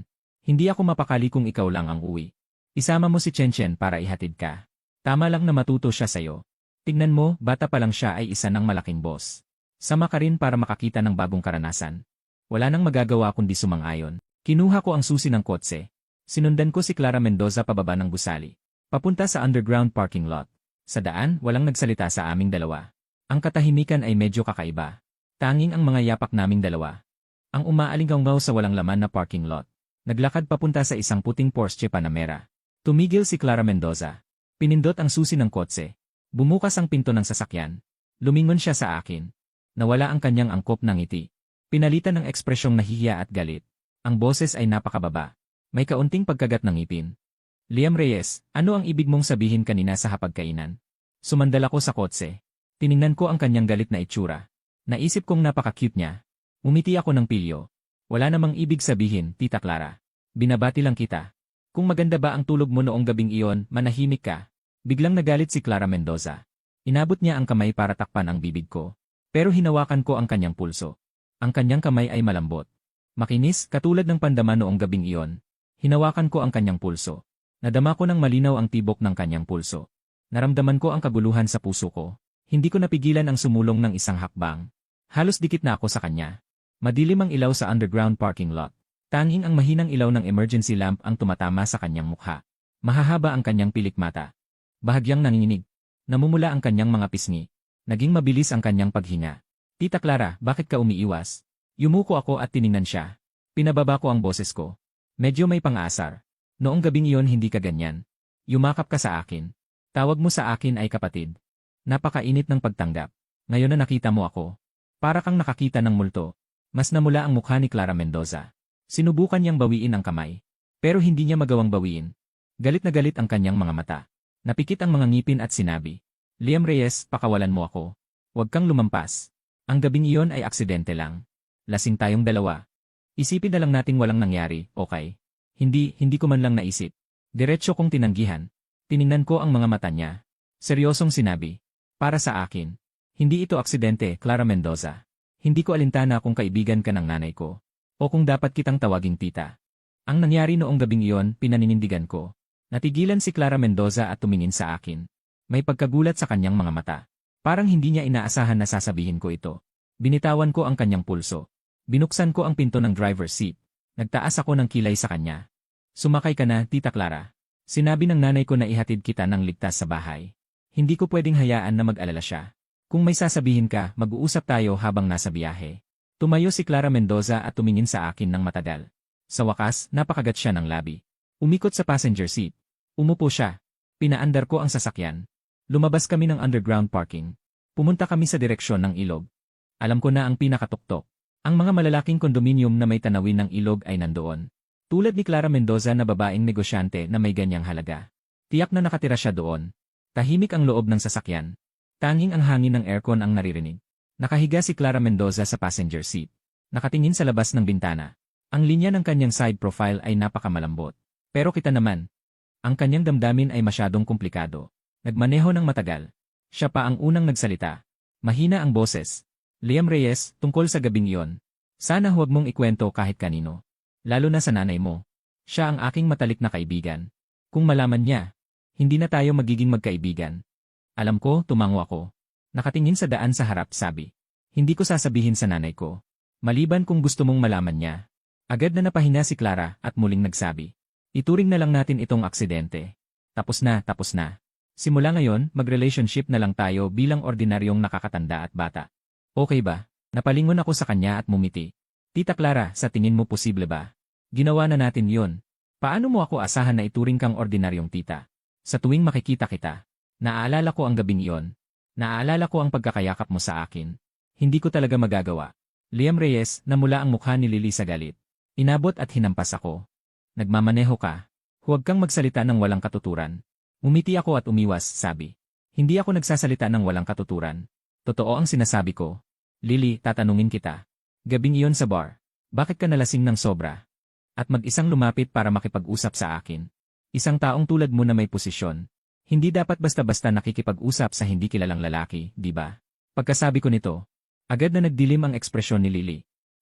Hindi ako mapakali kung ikaw lang ang uwi. Isama mo si Chen Chen para ihatid ka. Tama lang na matuto siya sa'yo. Tignan mo, bata pa lang siya ay isa ng malaking boss. Sama ka rin para makakita ng bagong karanasan. Wala nang magagawa kundi sumang-ayon. Kinuha ko ang susi ng kotse. Sinundan ko si Clara Mendoza pababa ng gusali. Papunta sa underground parking lot. Sa daan, walang nagsalita sa aming dalawa. Ang katahimikan ay medyo kakaiba. Tanging ang mga yapak naming dalawa. Ang umaalinggaw sa walang laman na parking lot. Naglakad papunta sa isang puting Porsche Panamera. Tumigil si Clara Mendoza. Pinindot ang susi ng kotse. Bumukas ang pinto ng sasakyan. Lumingon siya sa akin. Nawala ang kanyang angkop ng ngiti. Pinalitan ng ekspresyong nahihiya at galit. Ang boses ay napakababa. May kaunting pagkagat ng ngipin. Liam Reyes, ano ang ibig mong sabihin kanina sa hapagkainan? Sumandal ako sa kotse. Tiningnan ko ang kanyang galit na itsura. Naisip kong napaka-cute niya. Umiti ako ng pilyo. Wala namang ibig sabihin, Tita Clara. Binabati lang kita. Kung maganda ba ang tulog mo noong gabing iyon, manahimik ka. Biglang nagalit si Clara Mendoza. Inabot niya ang kamay para takpan ang bibig ko. Pero hinawakan ko ang kanyang pulso. Ang kanyang kamay ay malambot. Makinis, katulad ng pandama noong gabing iyon. Hinawakan ko ang kanyang pulso. Nadama ko ng malinaw ang tibok ng kanyang pulso. Naramdaman ko ang kaguluhan sa puso ko. Hindi ko napigilan ang sumulong ng isang hakbang. Halos dikit na ako sa kanya. Madilim ang ilaw sa underground parking lot. Tanging ang mahinang ilaw ng emergency lamp ang tumatama sa kanyang mukha. Mahahaba ang kanyang pilik mata. Bahagyang nanginginig. Namumula ang kanyang mga pisngi. Naging mabilis ang kanyang paghinga. Tita Clara, bakit ka umiiwas? Yumuko ako at tiningnan siya. Pinababa ko ang boses ko. Medyo may pang-aasar. Noong gabing iyon hindi ka ganyan. Yumakap ka sa akin. Tawag mo sa akin ay kapatid. Napakainit ng pagtanggap. Ngayon na nakita mo ako. Para kang nakakita ng multo. Mas namula ang mukha ni Clara Mendoza. Sinubukan niyang bawiin ang kamay. Pero hindi niya magawang bawiin. Galit na galit ang kanyang mga mata. Napikit ang mga ngipin at sinabi, Liam Reyes, pakawalan mo ako. Huwag kang lumampas. Ang gabing iyon ay aksidente lang. Lasing tayong dalawa. Isipin na lang nating walang nangyari, okay? Hindi ko man lang naisip. Diretso kong tinanggihan. Tiningnan ko ang mga mata niya. Seryosong sinabi, para sa akin. Hindi ito aksidente, Clara Mendoza. Hindi ko alintana kung kaibigan ka ng nanay ko. O kung dapat kitang tawaging tita. Ang nangyari noong gabing iyon, pinaninindigan ko. Natigilan si Clara Mendoza at tumingin sa akin. May pagkagulat sa kanyang mga mata. Parang hindi niya inaasahan na sasabihin ko ito. Binitawan ko ang kanyang pulso. Binuksan ko ang pinto ng driver's seat. Nagtaas ako ng kilay sa kanya. Sumakay ka na, Tita Clara. Sinabi ng nanay ko na ihatid kita ng ligtas sa bahay. Hindi ko pwedeng hayaan na mag-alala siya. Kung may sasabihin ka, mag-uusap tayo habang nasa biyahe. Tumayo si Clara Mendoza at tumingin sa akin ng matagal. Sa wakas, napakagat siya ng labi. Umikot sa passenger seat. Umupo siya. Pinaandar ko ang sasakyan. Lumabas kami ng underground parking. Pumunta kami sa direksyon ng ilog. Alam ko na ang pinakatuktok. Ang mga malalaking kondominium na may tanawin ng ilog ay nandoon. Tulad ni Clara Mendoza na babaeng negosyante na may ganyang halaga. Tiyak na nakatira siya doon. Tahimik ang loob ng sasakyan. Tanging ang hangin ng aircon ang naririnig. Nakahiga si Clara Mendoza sa passenger seat. Nakatingin sa labas ng bintana. Ang linya ng kanyang side profile ay napakamalambot. Pero kita naman. Ang kanyang damdamin ay masyadong komplikado. Nagmaneho ng matagal. Siya pa ang unang nagsalita. Mahina ang boses. Liam Reyes, tungkol sa gabing iyon. Sana huwag mong ikwento kahit kanino. Lalo na sa nanay mo. Siya ang aking matalik na kaibigan. Kung malaman niya, hindi na tayo magiging magkaibigan. Alam ko, tumango ako. Nakatingin sa daan sa harap, sabi. Hindi ko sasabihin sa nanay ko. Maliban kung gusto mong malaman niya. Agad na napahinga si Clara at muling nagsabi. Ituring na lang natin itong aksidente. Tapos na, tapos na. Simula ngayon, mag-relationship na lang tayo bilang ordinaryong nakakatanda at bata. Okay ba? Napalingon ako sa kanya at mumiti. Tita Clara, sa tingin mo posible ba? Ginawa na natin yon. Paano mo ako asahan na ituring kang ordinaryong tita? Sa tuwing makikita kita, naaalala ko ang gabing iyon. Naaalala ko ang pagkakayakap mo sa akin. Hindi ko talaga magagawa. Liam Reyes, namula ang mukha ni Lily sa galit. Inabot at hinampas ako. Nagmamaneho ka. Huwag kang magsalita ng walang katuturan. Umiti ako at umiwas, sabi. Hindi ako nagsasalita ng walang katuturan. Totoo ang sinasabi ko. Lily, tatanungin kita. Gabing iyon sa bar. Bakit ka nalasing ng sobra? At mag-isang lumapit para makipag-usap sa akin. Isang taong tulad mo na may posisyon. Hindi dapat basta-basta nakikipag-usap sa hindi kilalang lalaki, di ba? Pagkasabi ko nito, agad na nagdilim ang ekspresyon ni Lily.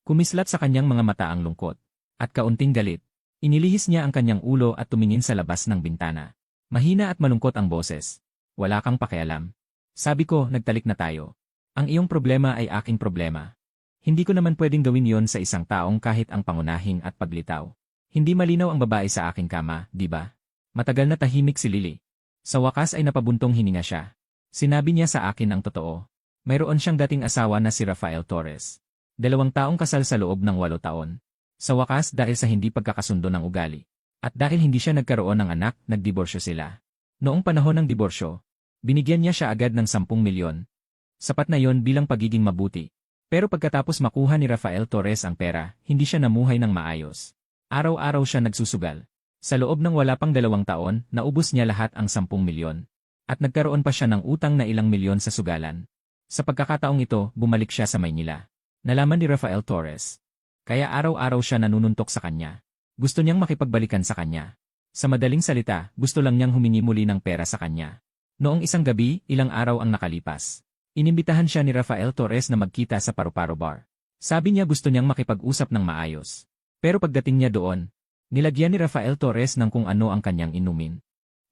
Kumislat sa kanyang mga mata ang lungkot. At kaunting galit. Inilihis niya ang kanyang ulo at tumingin sa labas ng bintana. Mahina at malungkot ang boses. Wala kang pakialam. Sabi ko, nagtalik na tayo. Ang iyong problema ay aking problema. Hindi ko naman pwedeng gawin yon sa isang taong kahit ang pangunahing at paglitaw. Hindi malinaw ang babae sa aking kama, di ba? Matagal na tahimik si Lily. Sa wakas ay napabuntong hininga siya. Sinabi niya sa akin ang totoo. Mayroon siyang dating asawa na si Rafael Torres. 2 taong kasal sa loob ng 8 taon. Sa wakas dahil sa hindi pagkakasundo ng ugali. At dahil hindi siya nagkaroon ng anak, nagdiborsyo sila. Noong panahon ng diborsyo, binigyan niya siya agad ng 10 milyon. Sapat na yon bilang pagiging mabuti. Pero pagkatapos makuha ni Rafael Torres ang pera, hindi siya namuhay ng maayos. Araw-araw siya nagsusugal. Sa loob ng wala pang 2 taon, naubos niya lahat ang 10 milyon. At nagkaroon pa siya ng utang na ilang milyon sa sugalan. Sa pagkakataong ito, bumalik siya sa Maynila. Nalaman ni Rafael Torres. Kaya araw-araw siya nanununtok sa kanya. Gusto niyang makipagbalikan sa kanya. Sa madaling salita, gusto lang niyang humingi muli ng pera sa kanya. Noong isang gabi, ilang araw ang nakalipas. Inimbitahan siya ni Rafael Torres na magkita sa Paru-Paro Bar. Sabi niya gusto niyang makipag-usap ng maayos. Pero pagdating niya doon, Nilagyan ni Rafael Torres ng kung ano ang kanyang inumin.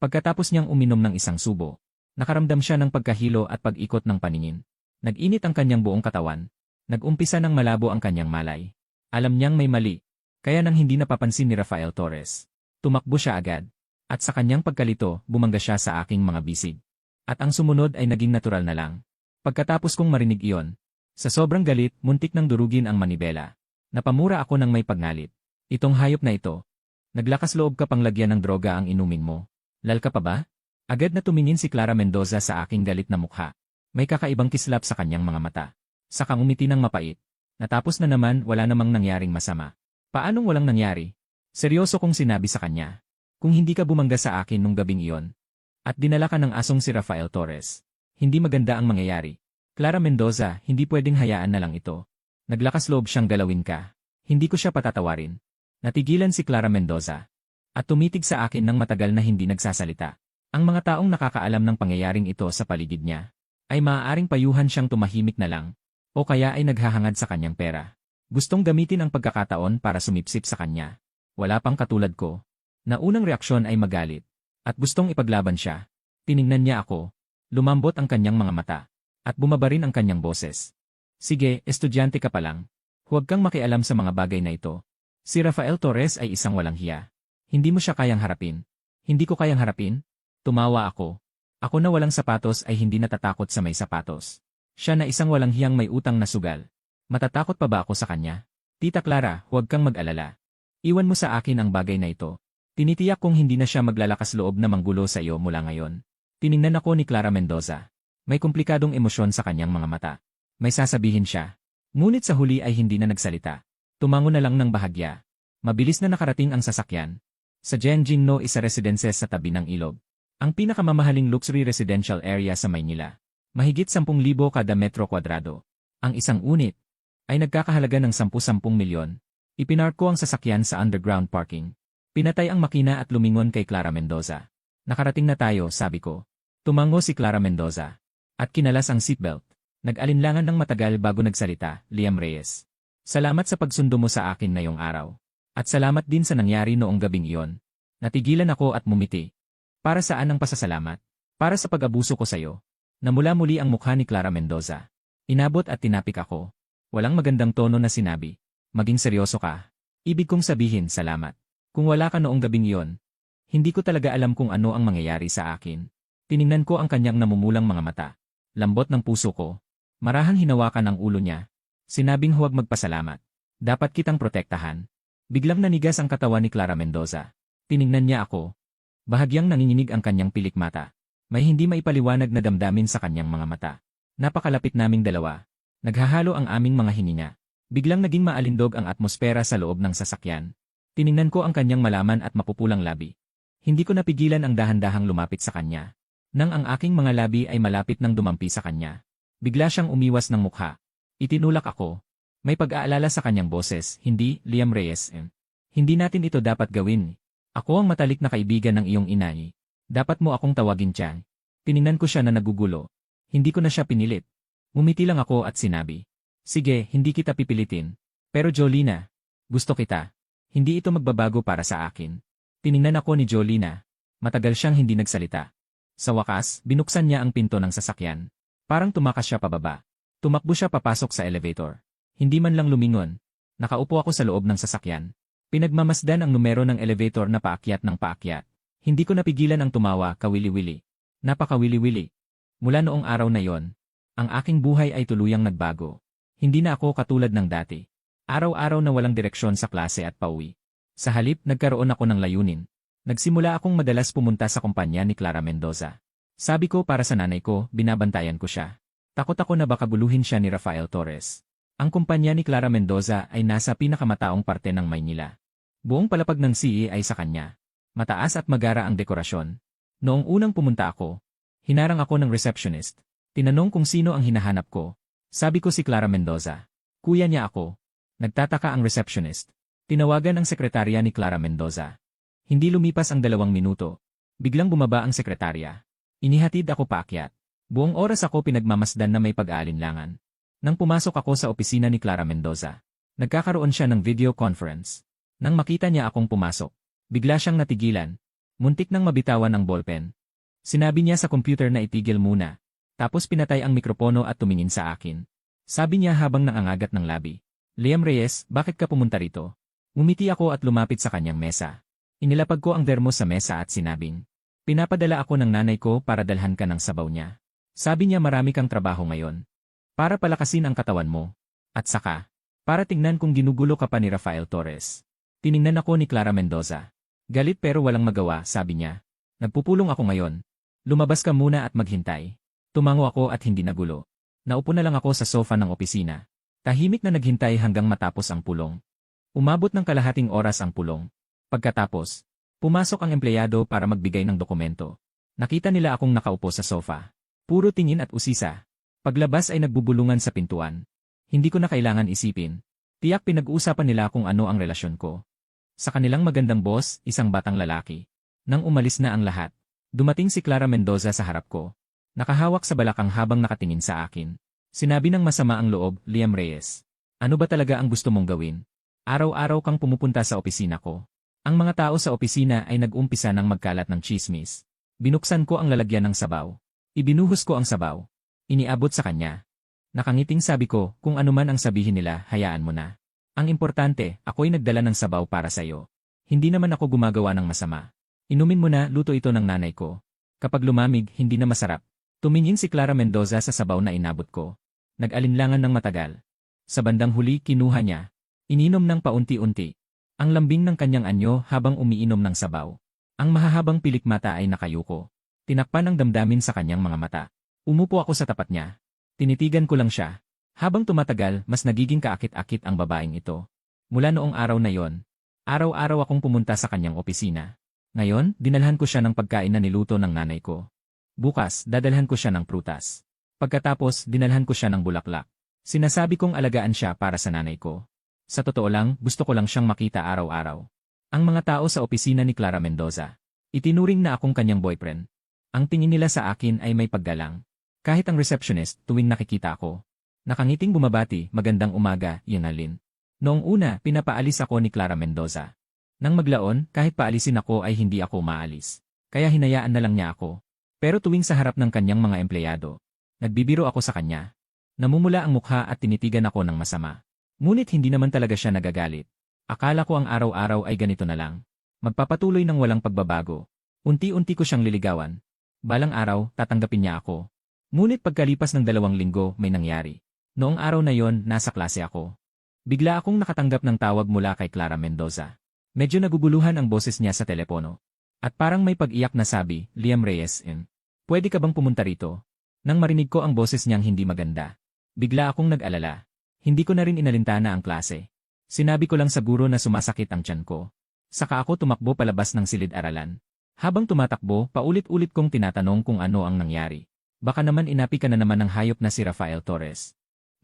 Pagkatapos niyang uminom ng isang subo, nakaramdam siya ng pagkahilo at pag-ikot ng paningin. Nag-init ang kanyang buong katawan. Nag-umpisa ng malabo ang kanyang malay. Alam niyang may mali, kaya nang hindi napapansin ni Rafael Torres, tumakbo siya agad. At sa kanyang pagkalito, bumangga siya sa aking mga bisig. At ang sumunod ay naging natural na lang. Pagkatapos kong marinig iyon, sa sobrang galit, muntik nang durugin ang manibela. Napamura ako ng may pagngalit. Itong hayop na ito. Naglakas loob ka pang lagyan ng droga ang inumin mo. Lal ka pa ba? Agad na tumingin si Clara Mendoza sa aking galit na mukha. May kakaibang kislap sa kanyang mga mata. Sakang umiti ng mapait. Natapos na naman, wala namang nangyaring masama. Paanong walang nangyari? Seryoso kong sinabi sa kanya. Kung hindi ka bumangga sa akin nung gabing iyon, at dinala ka ng asong si Rafael Torres, hindi maganda ang mangyayari. Clara Mendoza, hindi pwedeng hayaan na lang ito. Naglakas loob siyang galawin ka. Hindi ko siya patatawarin. Natigilan si Clara Mendoza. At tumitig sa akin ng matagal na hindi nagsasalita. Ang mga taong nakakaalam ng pangyayaring ito sa paligid niya, ay maaaring payuhan siyang tumahimik na lang, o kaya ay naghahangad sa kanyang pera. Gustong gamitin ang pagkakataon para sumipsip sa kanya. Wala pang katulad ko, na unang reaksyon ay magalit, at gustong ipaglaban siya. Tiningnan niya ako, lumambot ang kanyang mga mata, at bumaba rin ang kanyang boses. Sige, estudyante ka pa lang. Huwag kang makialam sa mga bagay na ito. Si Rafael Torres ay isang walang hiya. Hindi mo siya kayang harapin. Hindi ko kayang harapin? Tumawa ako. Ako na walang sapatos ay hindi natatakot sa may sapatos. Siya na isang walang hiyang may utang na sugal. Matatakot pa ba ako sa kanya? Tita Clara, huwag kang mag-alala. Iwan mo sa akin ang bagay na ito. Tinitiyak kong hindi na siya maglalakas loob na manggulo sa iyo mula ngayon. Tiningnan ako ni Clara Mendoza. May komplikadong emosyon sa kanyang mga mata. May sasabihin siya. Ngunit sa huli ay hindi na nagsalita. Tumango na lang ng bahagya. Mabilis na nakarating ang sasakyan. Sa Genjingno isa residences sa tabi ng ilog. Ang pinakamamahaling luxury residential area sa Maynila. Mahigit 10,000 kada metro kwadrado. Ang isang unit ay nagkakahalaga ng 10-10 milyon. Ipinark ko ang sasakyan sa underground parking. Pinatay ang makina at lumingon kay Clara Mendoza. Nakarating na tayo, sabi ko. Tumango si Clara Mendoza. At kinalas ang seatbelt. Nag-alinlangan ng matagal bago nagsalita, Liam Reyes. Salamat sa pagsundo mo sa akin ngayong araw. At salamat din sa nangyari noong gabing iyon. Natigilan ako at mumiti. Para saan ang pasasalamat? Para sa pag-abuso ko sa'yo. Namula muli ang mukha ni Clara Mendoza. Inabot at tinapik ako. Walang magandang tono na sinabi. Maging seryoso ka. Ibig kong sabihin salamat. Kung wala ka noong gabing iyon, hindi ko talaga alam kung ano ang mangyayari sa akin. Tiningnan ko ang kanyang namumulang mga mata. Lambot ng puso ko. Marahang hinawakan ang ulo niya. Sinabing huwag magpasalamat. Dapat kitang protektahan. Biglang nanigas ang katawan ni Clara Mendoza. Tiningnan niya ako. Bahagyang nanginginig ang kanyang pilik mata. May hindi maipaliwanag na damdamin sa kanyang mga mata. Napakalapit naming dalawa. Naghahalo ang aming mga hininga. Biglang naging maalindog ang atmosfera sa loob ng sasakyan. Tiningnan ko ang kanyang malaman at mapupulang labi. Hindi ko napigilan ang dahan-dahang lumapit sa kanya. Nang ang aking mga labi ay malapit nang dumampi sa kanya. Bigla siyang umiwas ng mukha. Itinulak ako. May pag-aalala sa kanyang boses, hindi, Liam Reyes. Hindi natin ito dapat gawin. Ako ang matalik na kaibigan ng iyong inay. Dapat mo akong tawagin Chang. Tiningnan ko siya na nagugulo. Hindi ko na siya pinilit. Ngumiti lang ako at sinabi. Sige, hindi kita pipilitin. Pero Jolina, gusto kita. Hindi ito magbabago para sa akin. Tiningnan ako ni Jolina. Matagal siyang hindi nagsalita. Sa wakas, binuksan niya ang pinto ng sasakyan. Parang tumakas siya pababa. Tumakbo siya papasok sa elevator. Hindi man lang lumingon. Nakaupo ako sa loob ng sasakyan. Pinagmamasdan ang numero ng elevator na paakyat ng paakyat. Hindi ko napigilan ang tumawa, kawili-wili. Napakawili-wili. Mula noong araw na yon, ang aking buhay ay tuluyang nagbago. Hindi na ako katulad ng dati. Araw-araw na walang direksyon sa klase at pauwi. Sa halip, nagkaroon ako ng layunin. Nagsimula akong madalas pumunta sa kumpanya ni Clara Mendoza. Sabi ko para sa nanay ko, binabantayan ko siya. Takot ako na baka buluhin siya ni Rafael Torres. Ang kumpanya ni Clara Mendoza ay nasa pinakamataong parte ng Maynila. Buong palapag ng CE ay sa kanya. Mataas at magara ang dekorasyon. Noong unang pumunta ako, hinarang ako ng receptionist. Tinanong kung sino ang hinahanap ko. Sabi ko si Clara Mendoza. Kuya niya ako. Nagtataka ang receptionist. Tinawagan ang sekretarya ni Clara Mendoza. Hindi lumipas ang 2 minuto. Biglang bumaba ang sekretarya. Inihatid ako paakyat. Buong oras ako pinagmamasdan na may pag-aalinlangan. Nang pumasok ako sa opisina ni Clara Mendoza, nagkakaroon siya ng video conference. Nang makita niya akong pumasok, bigla siyang natigilan. Muntik nang mabitawan ng ballpen. Sinabi niya sa computer na itigil muna. Tapos pinatay ang mikropono at tumingin sa akin. Sabi niya habang nangangagat ng labi. Liam Reyes, bakit ka pumunta rito? Ngumiti ako at lumapit sa kanyang mesa. Inilapag ko ang dermo sa mesa at sinabing, pinapadala ako ng nanay ko para dalhan ka ng sabaw niya. Sabi niya marami kang trabaho ngayon. Para palakasin ang katawan mo. At saka, para tingnan kung ginugulo ka pa ni Rafael Torres. Tiningnan ako ni Clara Mendoza. Galit pero walang magawa, sabi niya. Nagpupulong ako ngayon. Lumabas ka muna at maghintay. Tumango ako at hindi nagulo. Naupo na lang ako sa sofa ng opisina. Tahimik na naghintay hanggang matapos ang pulong. Umabot ng kalahating oras ang pulong. Pagkatapos, pumasok ang empleyado para magbigay ng dokumento. Nakita nila akong nakaupo sa sofa. Puro tingin at usisa. Paglabas ay nagbubulungan sa pintuan. Hindi ko na kailangan isipin. Tiyak pinag-uusapan nila kung ano ang relasyon ko. Sa kanilang magandang boss, isang batang lalaki. Nang umalis na ang lahat, dumating si Clara Mendoza sa harap ko. Nakahawak sa balakang habang nakatingin sa akin. Sinabi ng masama ang loob, Liam Reyes. Ano ba talaga ang gusto mong gawin? Araw-araw kang pumupunta sa opisina ko. Ang mga tao sa opisina ay nag-umpisa ng magkalat ng chismis. Binuksan ko ang lalagyan ng sabaw. Ibinuhos ko ang sabaw. Iniabot sa kanya. Nakangiting sabi ko, kung ano man ang sabihin nila, hayaan mo na. Ang importante, ako'y nagdala ng sabaw para sa'yo. Hindi naman ako gumagawa ng masama. Inumin mo na, luto ito ng nanay ko. Kapag lumamig, hindi na masarap. Tumingin si Clara Mendoza sa sabaw na inabot ko. Nag-alinlangan ng matagal. Sa bandang huli, kinuha niya. Ininom ng paunti-unti. Ang lambing ng kanyang anyo habang umiinom ng sabaw. Ang mahahabang pilik mata ay nakayuko. Tinakpan ang damdamin sa kanyang mga mata. Umupo ako sa tapat niya. Tinitigan ko lang siya. Habang tumatagal, mas nagiging kaakit-akit ang babaeng ito. Mula noong araw na yon, araw-araw akong pumunta sa kanyang opisina. Ngayon, dinalhan ko siya ng pagkain na niluto ng nanay ko. Bukas, dadalhan ko siya ng prutas. Pagkatapos, dinalhan ko siya ng bulaklak. Sinasabi kong alagaan siya para sa nanay ko. Sa totoo lang, gusto ko lang siyang makita araw-araw. Ang mga tao sa opisina ni Clara Mendoza. Itinuring na akong kanyang boyfriend. Ang tingin nila sa akin ay may paggalang. Kahit ang receptionist, tuwing nakikita ako. Nakangiting bumabati, magandang umaga, Yunalin. Noong una, pinapaalis ako ni Clara Mendoza. Nang maglaon, kahit paalisin ako ay hindi ako maalis. Kaya hinayaan na lang niya ako. Pero tuwing sa harap ng kanyang mga empleyado, nagbibiro ako sa kanya. Namumula ang mukha at tinitigan ako ng masama. Ngunit hindi naman talaga siya nagagalit. Akala ko ang araw-araw ay ganito na lang. Magpapatuloy ng walang pagbabago. Unti-unti ko siyang liligawan. Balang araw, tatanggapin niya ako. Ngunit pagkalipas ng 2 linggo, may nangyari. Noong araw na yon, nasa klase ako. Bigla akong nakatanggap ng tawag mula kay Clara Mendoza. Medyo naguguluhan ang boses niya sa telepono. At parang may pag-iyak na sabi, Liam Reyes, pwede ka bang pumunta rito? Nang marinig ko ang boses niyang hindi maganda, bigla akong nag-alala. Hindi ko na rin inalintana ang klase. Sinabi ko lang sa guro na sumasakit ang tiyan ko. Saka ako tumakbo palabas ng silid-aralan. Habang tumatakbo, paulit-ulit kong tinatanong kung ano ang nangyari. Baka naman inapi ka na naman ng hayop na si Rafael Torres.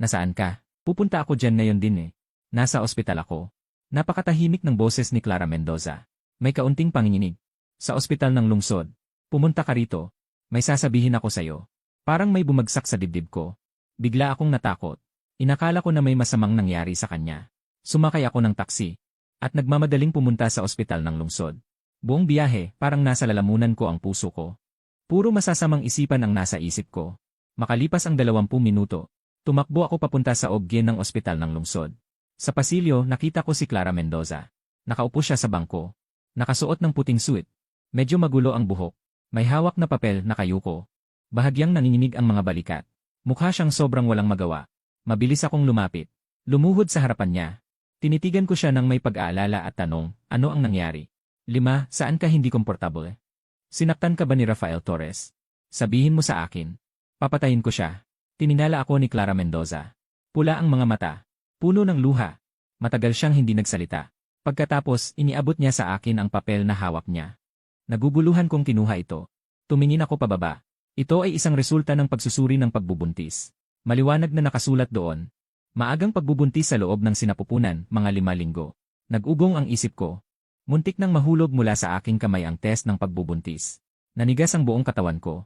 Nasaan ka? Pupunta ako dyan ngayon din eh. Nasa ospital ako. Napakatahimik ng boses ni Clara Mendoza. May kaunting panginginig. Sa ospital ng lungsod. Pumunta ka rito. May sasabihin ako sa'yo. Parang may bumagsak sa dibdib ko. Bigla akong natakot. Inakala ko na may masamang nangyari sa kanya. Sumakay ako ng taksi. At nagmamadaling pumunta sa ospital ng lungsod. Buong biyahe, parang nasa lalamunan ko ang puso ko. Puro masasamang isipan ang nasa isip ko. Makalipas ang 20 minuto. Tumakbo ako papunta sa obgyen ng ospital ng lungsod. Sa pasilyo, nakita ko si Clara Mendoza. Nakaupo siya sa bangko. Nakasuot ng puting suit. Medyo magulo ang buhok. May hawak na papel na kayuko. Bahagyang nanginginig ang mga balikat. Mukha siyang sobrang walang magawa. Mabilis akong lumapit. Lumuhod sa harapan niya. Tinitigan ko siya ng may pag-aalala at tanong, ano ang nangyari? 5. Saan ka hindi komportable? Sinaktan ka ba ni Rafael Torres? Sabihin mo sa akin. Papatayin ko siya. Tininala ako ni Clara Mendoza. Pula ang mga mata. Puno ng luha. Matagal siyang hindi nagsalita. Pagkatapos, iniabot niya sa akin ang papel na hawak niya. Naguguluhan kong kinuha ito. Tumingin ako pababa. Ito ay isang resulta ng pagsusuri ng pagbubuntis. Maliwanag na nakasulat doon. Maagang pagbubuntis sa loob ng sinapupunan, mga 5 linggo. Nag-ugong ang isip ko. Muntik nang mahulog mula sa aking kamay ang test ng pagbubuntis. Nanigas ang buong katawan ko.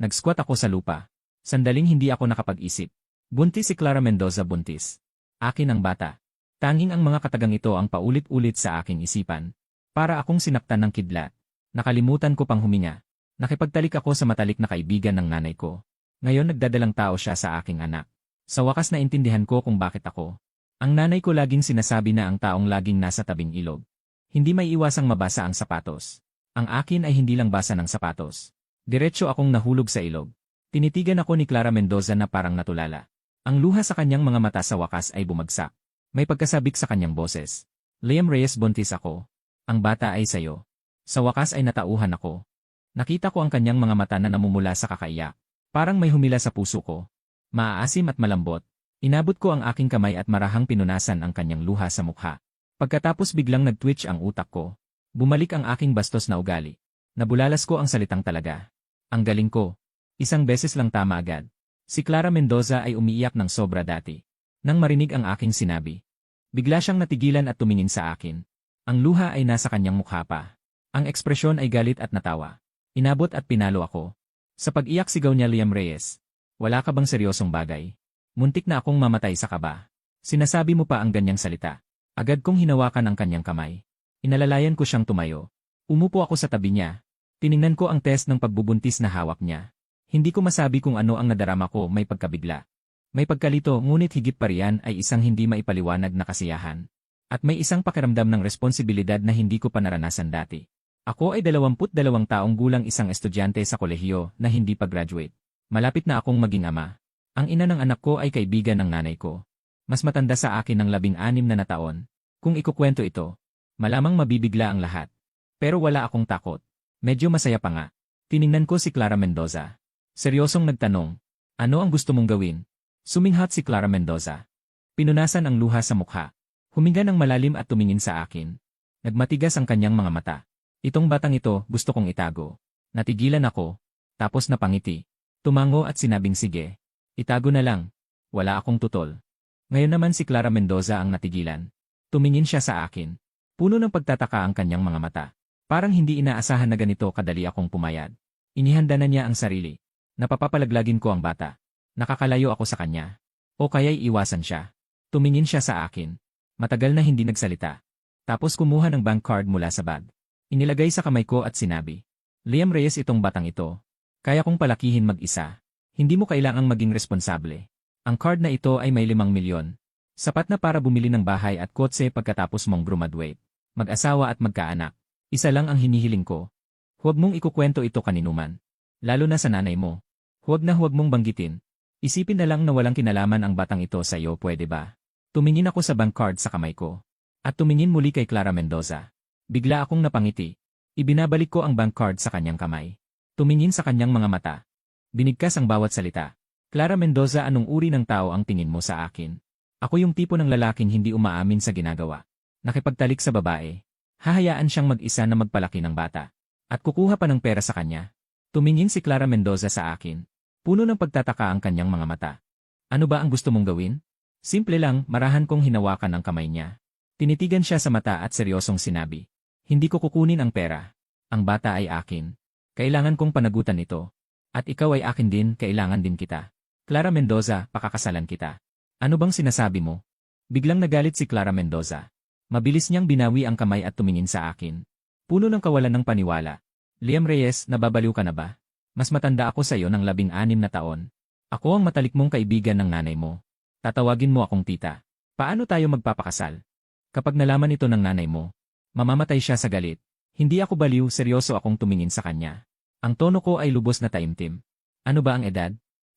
Nag-squat ako sa lupa. Sandaling hindi ako nakapag-isip. Buntis si Clara Mendoza buntis. Akin ang bata. Tanging ang mga katagang ito ang paulit-ulit sa aking isipan. Para akong sinaktan ng kidlat. Nakalimutan ko pang huminga. Nakipagtalik ako sa matalik na kaibigan ng nanay ko. Ngayon nagdadalang tao siya sa aking anak. Sa wakas naintindihan ko kung bakit ako. Ang nanay ko laging sinasabi na ang taong laging nasa tabing ilog. Hindi may iwasang mabasa ang sapatos. Ang akin ay hindi lang basa ng sapatos. Diretso akong nahulog sa ilog. Tinitigan ako ni Clara Mendoza na parang natulala. Ang luha sa kanyang mga mata sa wakas ay bumagsak. May pagkasabik sa kanyang boses. Liam Reyes, buntis ako. Ang bata ay sayo. Sa wakas ay natauhan ako. Nakita ko ang kanyang mga mata na namumula sa kakaiyak. Parang may humila sa puso ko. Maaasim at malambot. Inabot ko ang aking kamay at marahang pinunasan ang kanyang luha sa mukha. Pagkatapos biglang nag-twitch ang utak ko. Bumalik ang aking bastos na ugali. Nabulalas ko ang salitang talaga. Ang galing ko. Isang beses lang tama agad. Si Clara Mendoza ay umiiyak ng sobra dati. Nang marinig ang aking sinabi. Bigla siyang natigilan at tumingin sa akin. Ang luha ay nasa kanyang mukha pa. Ang ekspresyon ay galit at natawa. Inabot at pinalo ako. Sa pag-iyak sigaw niya, Liam Reyes. Wala ka bang seryosong bagay? Muntik na akong mamatay sa kaba. Sinasabi mo pa ang ganyang salita. Agad kong hinawakan ang kanyang kamay. Inalalayan ko siyang tumayo. Umupo ako sa tabi niya. Tiningnan ko ang test ng pagbubuntis na hawak niya. Hindi ko masabi kung ano ang nadarama ko, may pagkabigla. May pagkalito, ngunit higit pa riyan ay isang hindi maipaliwanag na kasiyahan. At may isang pakiramdam ng responsibilidad na hindi ko pa naranasan dati. Ako ay 22 taong gulang, isang estudyante sa kolehiyo na hindi pa graduate. Malapit na akong maging ama. Ang ina ng anak ko ay kaibigan ng nanay ko. Mas matanda sa akin ng 16 na taon. Kung ikukwento ito, malamang mabibigla ang lahat. Pero wala akong takot. Medyo masaya pa nga. Tiningnan ko si Clara Mendoza. Seryosong nagtanong, ano ang gusto mong gawin? Suminghat si Clara Mendoza. Pinunasan ang luha sa mukha. Huminga ng malalim at tumingin sa akin. Nagmatigas ang kanyang mga mata. Itong batang ito, gusto kong itago. Natigilan ako. Tapos napangiti. Tumango at sinabing sige. Itago na lang. Wala akong tutol. Ngayon naman si Clara Mendoza ang natigilan. Tumingin siya sa akin. Puno ng pagtataka ang kanyang mga mata. Parang hindi inaasahan na ganito kadali akong pumayag. Inihanda na niya ang sarili. Napapapalaglagin ko ang bata. Nakakalayo ako sa kanya. O kaya'y iwasan siya. Tumingin siya sa akin. Matagal na hindi nagsalita. Tapos kumuha ng bank card mula sa bag. Inilagay sa kamay ko at sinabi, Liam Reyes, itong batang ito. Kaya kong palakihin mag-isa. Hindi mo kailangang maging responsable. Ang card na ito ay may 5 milyon. Sapat na para bumili ng bahay at kotse pagkatapos mong graduate. Mag-asawa at magkaanak. Isa lang ang hinihiling ko. Huwag mong ikukwento ito kaninuman. Lalo na sa nanay mo. Huwag mong banggitin. Isipin na lang na walang kinalaman ang batang ito sa iyo, pwede ba? Tumingin ako sa bank card sa kamay ko. At tumingin muli kay Clara Mendoza. Bigla akong napangiti. Ibinabalik ko ang bank card sa kanyang kamay. Tumingin sa kanyang mga mata. Binigkas ang bawat salita. Clara Mendoza, anong uri ng tao ang tingin mo sa akin? Ako yung tipo ng lalaking hindi umaamin sa ginagawa. Nakipagtalik sa babae. Hahayaan siyang mag-isa na magpalaki ng bata. At kukuha pa ng pera sa kanya. Tumingin si Clara Mendoza sa akin. Puno ng pagtataka ang kanyang mga mata. Ano ba ang gusto mong gawin? Simple lang, marahan kong hinawakan ang kamay niya. Tinitigan siya sa mata at seryosong sinabi. Hindi ko kukunin ang pera. Ang bata ay akin. Kailangan kong panagutan ito. At ikaw ay akin din, kailangan din kita. Clara Mendoza, pakakasalan kita. Ano bang sinasabi mo? Biglang nagalit si Clara Mendoza. Mabilis niyang binawi ang kamay at tumingin sa akin. Puno ng kawalan ng paniwala. Liam Reyes, nababaliw ka na ba? Mas matanda ako sa iyo ng 16 na taon. Ako ang matalik mong kaibigan ng nanay mo. Tatawagin mo akong tita. Paano tayo magpapakasal? Kapag nalaman ito ng nanay mo, mamamatay siya sa galit. Hindi ako baliw, seryoso akong tumingin sa kanya. Ang tono ko ay lubos na taimtim. Ano ba ang edad?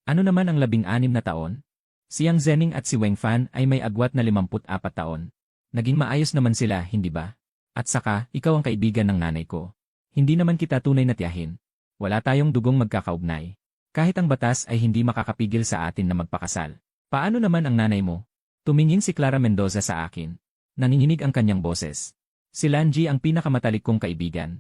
Ano naman ang 16 na taon? Si Yang Zening at si Weng Fan ay may agwat na 54 taon. Naging maayos naman sila, hindi ba? At saka, ikaw ang kaibigan ng nanay ko. Hindi naman kita tunay na tiyahin. Wala tayong dugong magkakaugnay. Kahit ang batas ay hindi makakapigil sa atin na magpakasal. Paano naman ang nanay mo? Tumingin si Clara Mendoza sa akin. Nanginginig ang kanyang boses. Si Lanji ang pinakamatalik kong kaibigan.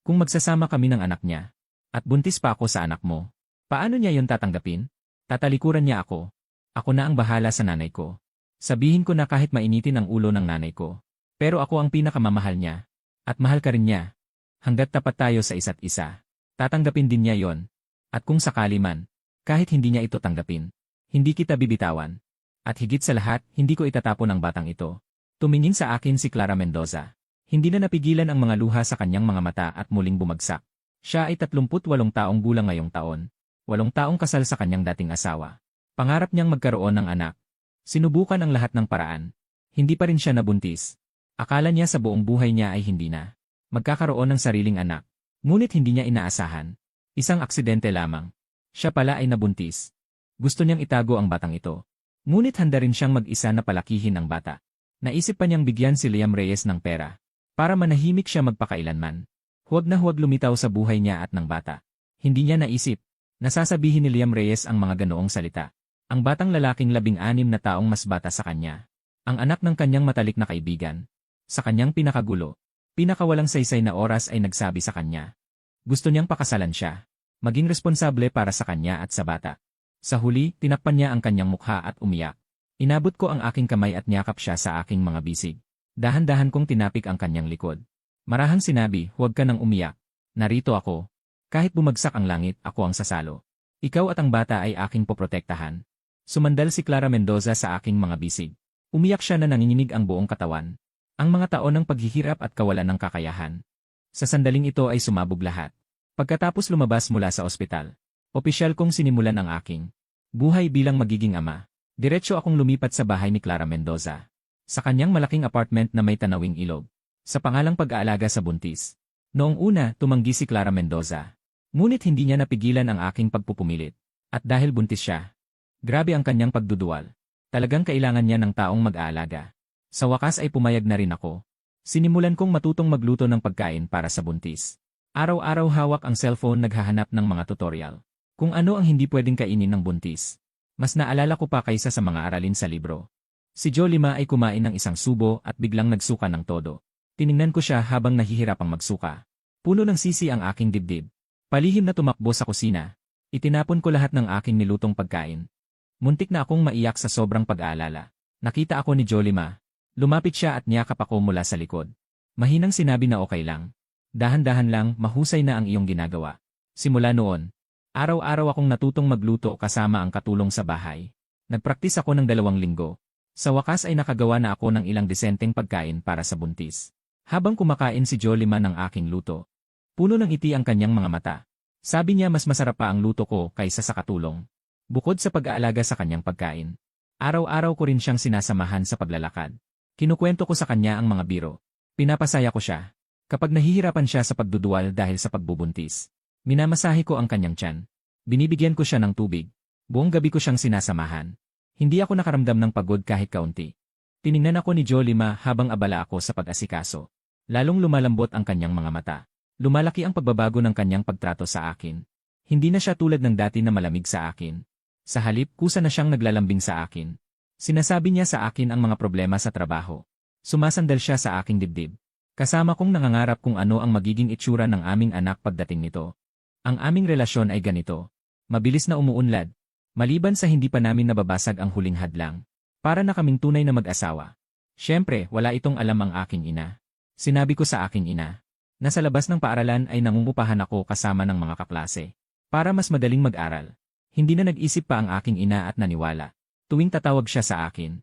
Kung magsasama kami ng anak niya, at buntis pa ako sa anak mo, paano niya yon tatanggapin? Tatalikuran niya ako. Ako na ang bahala sa nanay ko. Sabihin ko na kahit mainitin ang ulo ng nanay ko. Pero ako ang pinakamamahal niya. At mahal ka rin niya. Hanggat tapat tayo sa isa't isa. Tatanggapin din niya yon. At kung sakali man, kahit hindi niya ito tanggapin, hindi kita bibitawan. At higit sa lahat, hindi ko itatapon ang batang ito. Tumingin sa akin si Clara Mendoza. Hindi na napigilan ang mga luha sa kanyang mga mata at muling bumagsak. Siya ay 38 taong gulang ngayong taon. 8 taong kasal sa kanyang dating asawa. Pangarap niyang magkaroon ng anak. Sinubukan ang lahat ng paraan. Hindi pa rin siya nabuntis. Akala niya sa buong buhay niya ay hindi na magkakaroon ng sariling anak. Ngunit hindi niya inaasahan. Isang aksidente lamang. Siya pala ay nabuntis. Gusto niyang itago ang batang ito. Ngunit handa rin siyang mag-isa na palakihin ang bata. Naisip pa niyang bigyan si Liam Reyes ng pera para manahimik siya magpakailanman. Huwag na huwag lumitaw sa buhay niya at ng bata. Hindi niya naisip. Nasasabihin ni Liam Reyes ang mga ganoong salita. Ang batang lalaking 16 na taong mas bata sa kanya. Ang anak ng kanyang matalik na kaibigan. Sa kanyang pinakagulo, pinakawalang saysay na oras ay nagsabi sa kanya. Gusto niyang pakasalan siya. Maging responsable para sa kanya at sa bata. Sa huli, tinakpan niya ang kanyang mukha at umiyak. Inabot ko ang aking kamay at niyakap siya sa aking mga bisig. Dahan-dahan kong tinapik ang kanyang likod. Marahang sinabi, huwag ka nang umiyak. Narito ako. Kahit bumagsak ang langit, ako ang sasalo. Ikaw at ang bata ay aking poprotektahan. Sumandal si Clara Mendoza sa aking mga bisig. Umiyak siya na nanginginig ang buong katawan. Ang mga taon ng paghihirap at kawalan ng kakayahan. Sa sandaling ito ay sumabog lahat. Pagkatapos lumabas mula sa ospital, opisyal kong sinimulan ang aking buhay bilang magiging ama. Diretso akong lumipat sa bahay ni Clara Mendoza. Sa kanyang malaking apartment na may tanawing ilog. Sa pangalang pag-aalaga sa buntis. Noong una, tumanggi si Clara Mendoza. Ngunit hindi niya napigilan ang aking pagpupumilit. At dahil buntis siya, grabe ang kanyang pagduduwal. Talagang kailangan niya ng taong mag-aalaga. Sa wakas ay pumayag na rin ako. Sinimulan kong matutong magluto ng pagkain para sa buntis. Araw-araw hawak ang cellphone naghahanap ng mga tutorial. Kung ano ang hindi pwedeng kainin ng buntis. Mas naalala ko pa kaysa sa mga aralin sa libro. Si Jolima ay kumain ng isang subo at biglang nagsuka ng todo. Tiningnan ko siya habang nahihirapang magsuka. Puno ng sisi ang aking dibdib. Palihim na tumakbo sa kusina. Itinapon ko lahat ng aking nilutong pagkain. Muntik na akong maiyak sa sobrang pag-aalala. Nakita ako ni Jolima. Lumapit siya at niyakap ako mula sa likod. Mahinang sinabi na okay lang. Dahan-dahan lang, mahusay na ang iyong ginagawa. Simula noon, araw-araw akong natutong magluto kasama ang katulong sa bahay. Nagpraktis ako ng 2 linggo. Sa wakas ay nakagawa na ako ng ilang disenteng pagkain para sa buntis. Habang kumakain si Jolima ng aking luto, puno ng ngiti ang kanyang mga mata. Sabi niya mas masarap pa ang luto ko kaysa sa katulong. Bukod sa pag-aalaga sa kanyang pagkain, araw-araw ko rin siyang sinasamahan sa paglalakad. Kinukwento ko sa kanya ang mga biro. Pinapasaya ko siya. Kapag nahihirapan siya sa pagduduwal dahil sa pagbubuntis, minamasahe ko ang kanyang tiyan. Binibigyan ko siya ng tubig. Buong gabi ko siyang sinasamahan. Hindi ako nakaramdam ng pagod kahit kaunti. Tiningnan ako ni Jolima habang abala ako sa pag-asikaso. Lalong lumalambot ang kanyang mga mata. Lumalaki ang pagbabago ng kanyang pagtrato sa akin. Hindi na siya tulad ng dati na malamig sa akin. Sa halip, kusa na siyang naglalambing sa akin. Sinasabi niya sa akin ang mga problema sa trabaho. Sumasandal siya sa aking dibdib. Kasama kong nangangarap kung ano ang magiging itsura ng aming anak pagdating nito. Ang aming relasyon ay ganito. Mabilis na umuunlad. Maliban sa hindi pa namin nababasag ang huling hadlang. Para na kaming tunay na mag-asawa. Siyempre, wala itong alam ang aking ina. Sinabi ko sa aking ina. Nasa labas ng paaralan ay nangungupahan ako kasama ng mga kaklase. Para mas madaling mag-aral. Hindi na nag-isip pa ang aking ina at naniwala. Tuwing tatawag siya sa akin.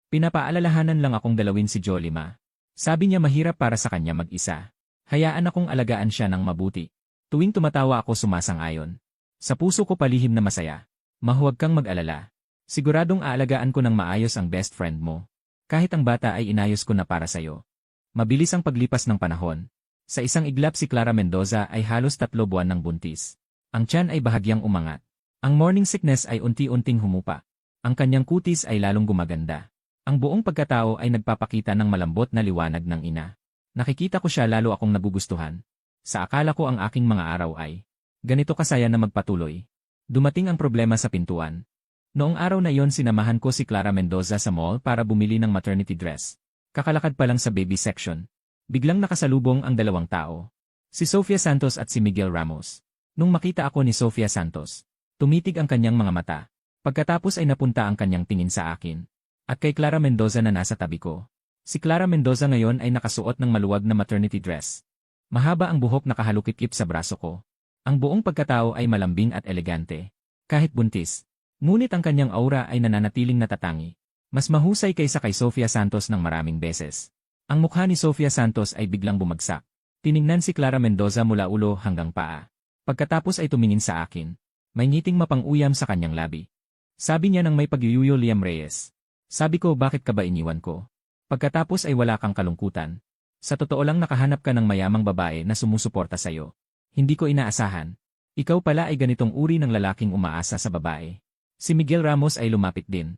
Pinapaalalahanan lang akong dalawin si Jolima. Sabi niya mahirap para sa kanya mag-isa. Hayaan akong alagaan siya ng mabuti. Tuwing tumatawa ako sumasang-ayon. Sa puso ko palihim na masaya. Mahuwag kang mag-alala. Siguradong aalagaan ko ng maayos ang best friend mo. Kahit ang bata ay inayos ko na para sayo. Mabilis ang paglipas ng panahon. Sa isang iglap si Clara Mendoza ay halos 3 buwan ng buntis. Ang tiyan ay bahagyang umangat. Ang morning sickness ay unti-unting humupa. Ang kanyang kutis ay lalong gumaganda. Ang buong pagkatao ay nagpapakita ng malambot na liwanag ng ina. Nakikita ko siya lalo akong nagugustuhan. Sa akala ko ang aking mga araw ay ganito kasaya na magpatuloy. Dumating ang problema sa pintuan. Noong araw na iyon sinamahan ko si Clara Mendoza sa mall para bumili ng maternity dress. Kakalakad pa lang sa baby section. Biglang nakasalubong ang 2 tao. Si Sofia Santos at si Miguel Ramos. Nung makita ako ni Sofia Santos, tumitig ang kanyang mga mata. Pagkatapos ay napunta ang kanyang tingin sa akin. At kay Clara Mendoza na nasa tabi ko. Si Clara Mendoza ngayon ay nakasuot ng maluwag na maternity dress. Mahaba ang buhok nakahalukip-kip sa braso ko. Ang buong pagkatao ay malambing at elegante. Kahit buntis. Ngunit ang kanyang aura ay nananatiling natatangi. Mas mahusay kaysa kay Sofia Santos ng maraming beses. Ang mukha ni Sofia Santos ay biglang bumagsak. Tiningnan si Clara Mendoza mula ulo hanggang paa. Pagkatapos ay tumingin sa akin. May ngiting mapang-uyam sa kanyang labi. Sabi niya nang may pagyuyuyo Liam Reyes. Sabi ko, bakit ka ba iniwan ko? Pagkatapos ay wala kang kalungkutan. Sa totoo lang nakahanap ka ng mayamang babae na sumusuporta sa'yo. Hindi ko inaasahan. Ikaw pala ay ganitong uri ng lalaking umaasa sa babae. Si Miguel Ramos ay lumapit din.